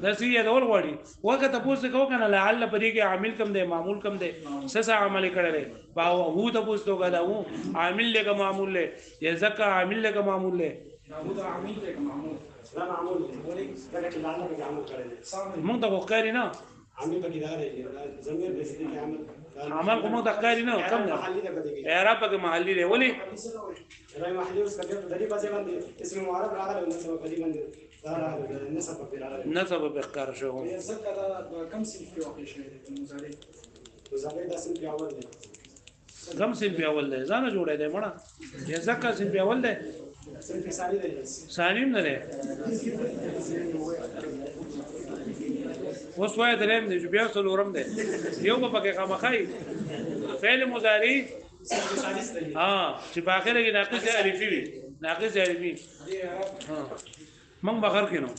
دا سی دا ول وړي وخت تاسو کو کنه لعل په دې کې عامل کم دی معمول کم دی سسا عمل کړل با هو تاسو کو دا هو عامل له معمول له یزکا عامل له معمول له هو دا عامل له معمول لا معمول ولي دا چې لعل به عامل کړل موږ ته وقاری نه عامل به کیدار ضمیر به دې عامل عمل کوم د ښکاری نه کم نه اعراب کې محلي دی ولی راي محلي اوس کله د دې بځای باندې اسم معرب راغلی او نسب په دې باندې دا راغلی نسب په راغلی نسب په ښکار شو ځکه دا کم سین په واقع شوی دی مزارع د سین په اول دی کم سین په اول دی ځان جوړه دی مړه چې ځکه سین په اول دی سین په ثاني دی ثانیم نه دی اوس وای دریم دی بیا څلورم دی یو په پکې خامخای فعل مضارع ها چې په اخر کې ناقص الفی وي ناقص الفی ها موږ بغیر کینو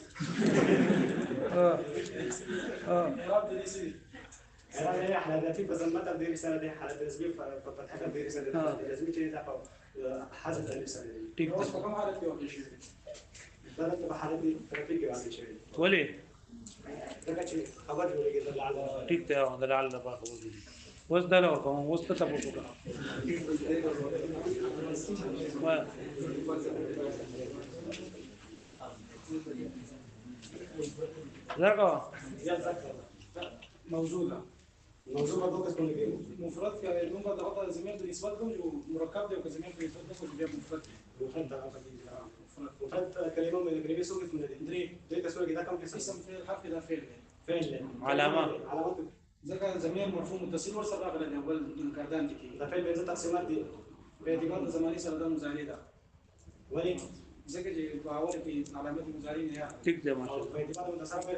حالات في بزمات دې رساله دي حالات تسبيح په فتحه دې رساله دي لازم چې دا په حذف دې رساله دي ټیک اوس په کوم حالت کې واقع شي دا په حالت ترتیب کې واقع شي ولی دا چې خبر جوړیږي د لعل ټیک ته د لعل لپاره خبر دي اوس دا له کوم اوس ته تاسو وکړه زکه موجوده موضوع په قسم کې مفرد کې موږ د هغه زمير د نسبت کوم مرکب دی او زمير د نسبت کوم بیا مفرد مفرد کلمه من الكلمه سوق من دري کسوره کې دا کوم اسم فعل حرف دا فعل علامات ځکه زمير مرفوع متصل ور سره راغلی دی اول کردان کې دا فعل به تقسیمات دي په اعتبار د زماني سره د مضارع ده ولی ځکه چې په اول کې علامات مضارع نه یا ټیک دی ماشاءالله په اعتبار د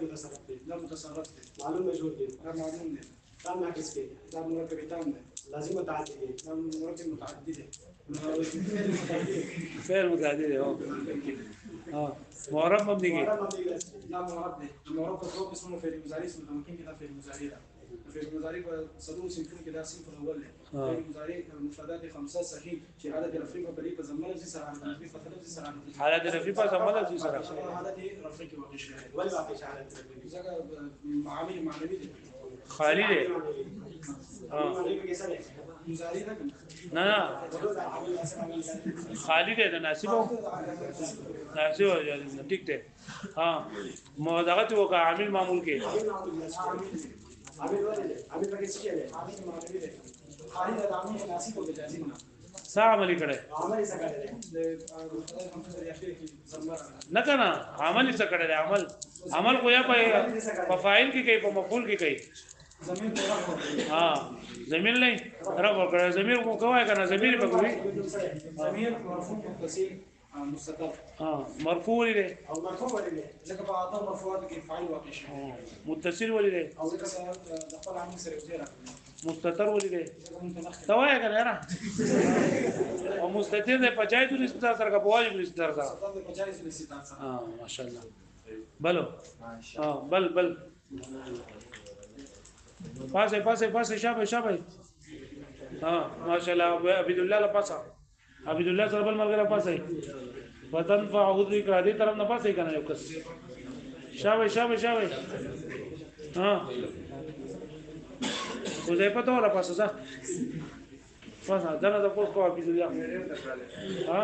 متصرف دی دا متصرف دی معلوم مشهور دی دا معلوم دی تام ناقص دی دا مرکب تام دی لازم متعدی دی دا مرکب متعدی دی فعل متعدی دی ها معرب هم دی دا معرب دی معرب په څو قسمه فعل مضارع اسم ممکن کې دا فعل مضارع ده فعل مضارع په صدور صنفونو کې دا صنف الاول دی فعل مضارع مفردات خمسه صحیح چې حالت رفعی په بلی په ضمیر دي سره حالت په فتح دي سره حالت رفعی په ضمیر دي سره حالت رفعی کې واقع شوی ولی واقع شوی حالت رفعی ځکه معامل معنوي دي خالی دی نه خالی دی د ناسب ټیک دی ها موضوعات وکړه عامل معمول کې عامل پکې څه دی عامل معنوي دی خالی د عامل ناسب او د جازم نه څه عملي کړي عمل یې څه کړی نه کنه عمل یې څه کړی عمل کو یا په فاعل کې کوي په مفعول کې کوي زمين ها زمين لای رب کړه زمين کو کوي کنه زمين په کوي زمين مرفوع متصل مستتر ها مرفوع لري او مرفوع لري ځکه په اته مرفوعات کې فاعل واقع شي متصل ولري او ځکه د خپل عامل سره وزيره مستتر ولري توای کنه را او مستتر په جای د استتار سره په واجب استتار سره په جای د استتار سره ها ماشاءالله بلو ها بل پاسه شابه ها ماشاءالله عبد الله لا پاسه عبد الله سره بل ملګری پاسه وطن فعود ذکر دې طرف نه پاسه کنه یو کس شابه ها حذیفه ته ولا پاسه ځه پاسه ځنه د پوس کوه پیږي ها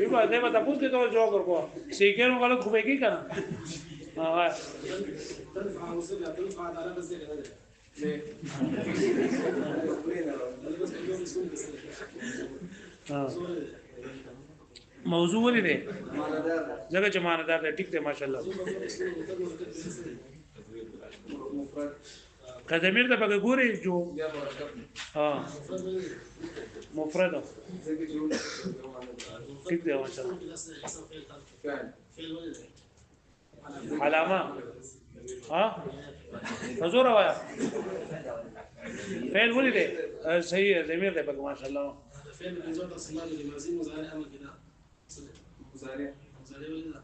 یو دې ما تاسو ته ته جواب ورکو سیګرو غلط خو به کی کنه ها تنفع وصلها تنفع على بس زي كده ليه؟ موضوع ولې دی ځکه چې معنادار دی ټیک دی ماشاءالله قدمیر ته پکې ګوري جو ها مفرد ټیک دی ماشاءالله علامه ها حضور وایا فعل ولې دی صحیح ضمیر دی پکې ماشاءالله فين الانزال الصمال اللي مازين مزارع امل كده مزارع مزارع ولا لا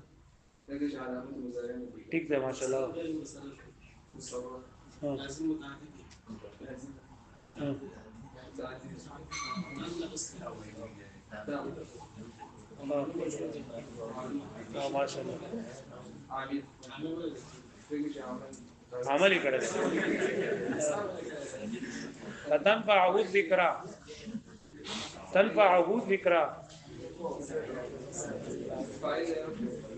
تجي علامه مزارع ٹھیک ہے ماشاءاللہ لازم متعدد ماشاءاللہ عملی کړه تنفعه الذکرى تنفعه الذکرى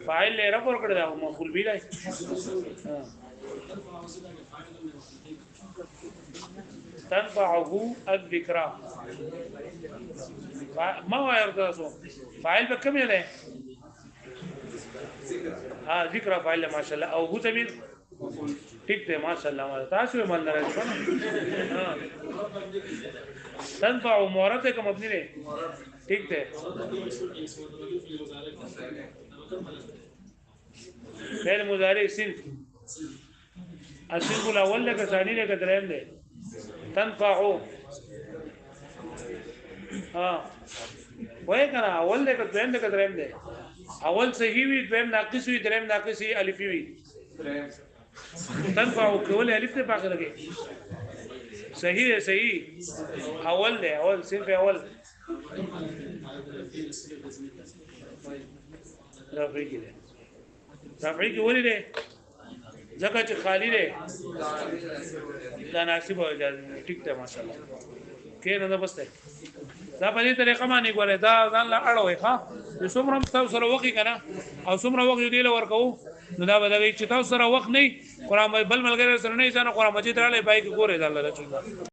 فاعل له رب ور کړه دا مفعول به دی تنفعه الذکرى ما ورته سو فاعل به کوم دی ها ذکر فاعل ماشاءالله او هو تمیر ٹھیک ہے ماشاءاللہ تاسو یې مال راځي ها تنفع مورد کا مبنی ہے ٹھیک ہے فعل مضارع صنف الصنف الاول لك ثاني لك درهم ده تنفع ها وای کنه اول لك درهم ده درهم ده اول صحیح وي درهم ناقص وي درهم ناقص وي الف وي تنفع کول الف ته پاک لګي صحیح ہے صحیح اول ده اول صرف اول رفعی کی ده رفعی کی ولی ده ځکه چې خالی ده دا ناسب او اجازه ټیک ده ماشاءالله کینه ده بس ده دا په دې طریقه باندې ګوره دا ځان لا اړوي ها چې څومره تاسو سره وقې کنه او څومره وخت دی له ورکو نو دا به چې تاسو سره وخت نه قرآن بل ملګری سره نه ځان قرآن مجید را لې پای کې ګوره دا الله رسول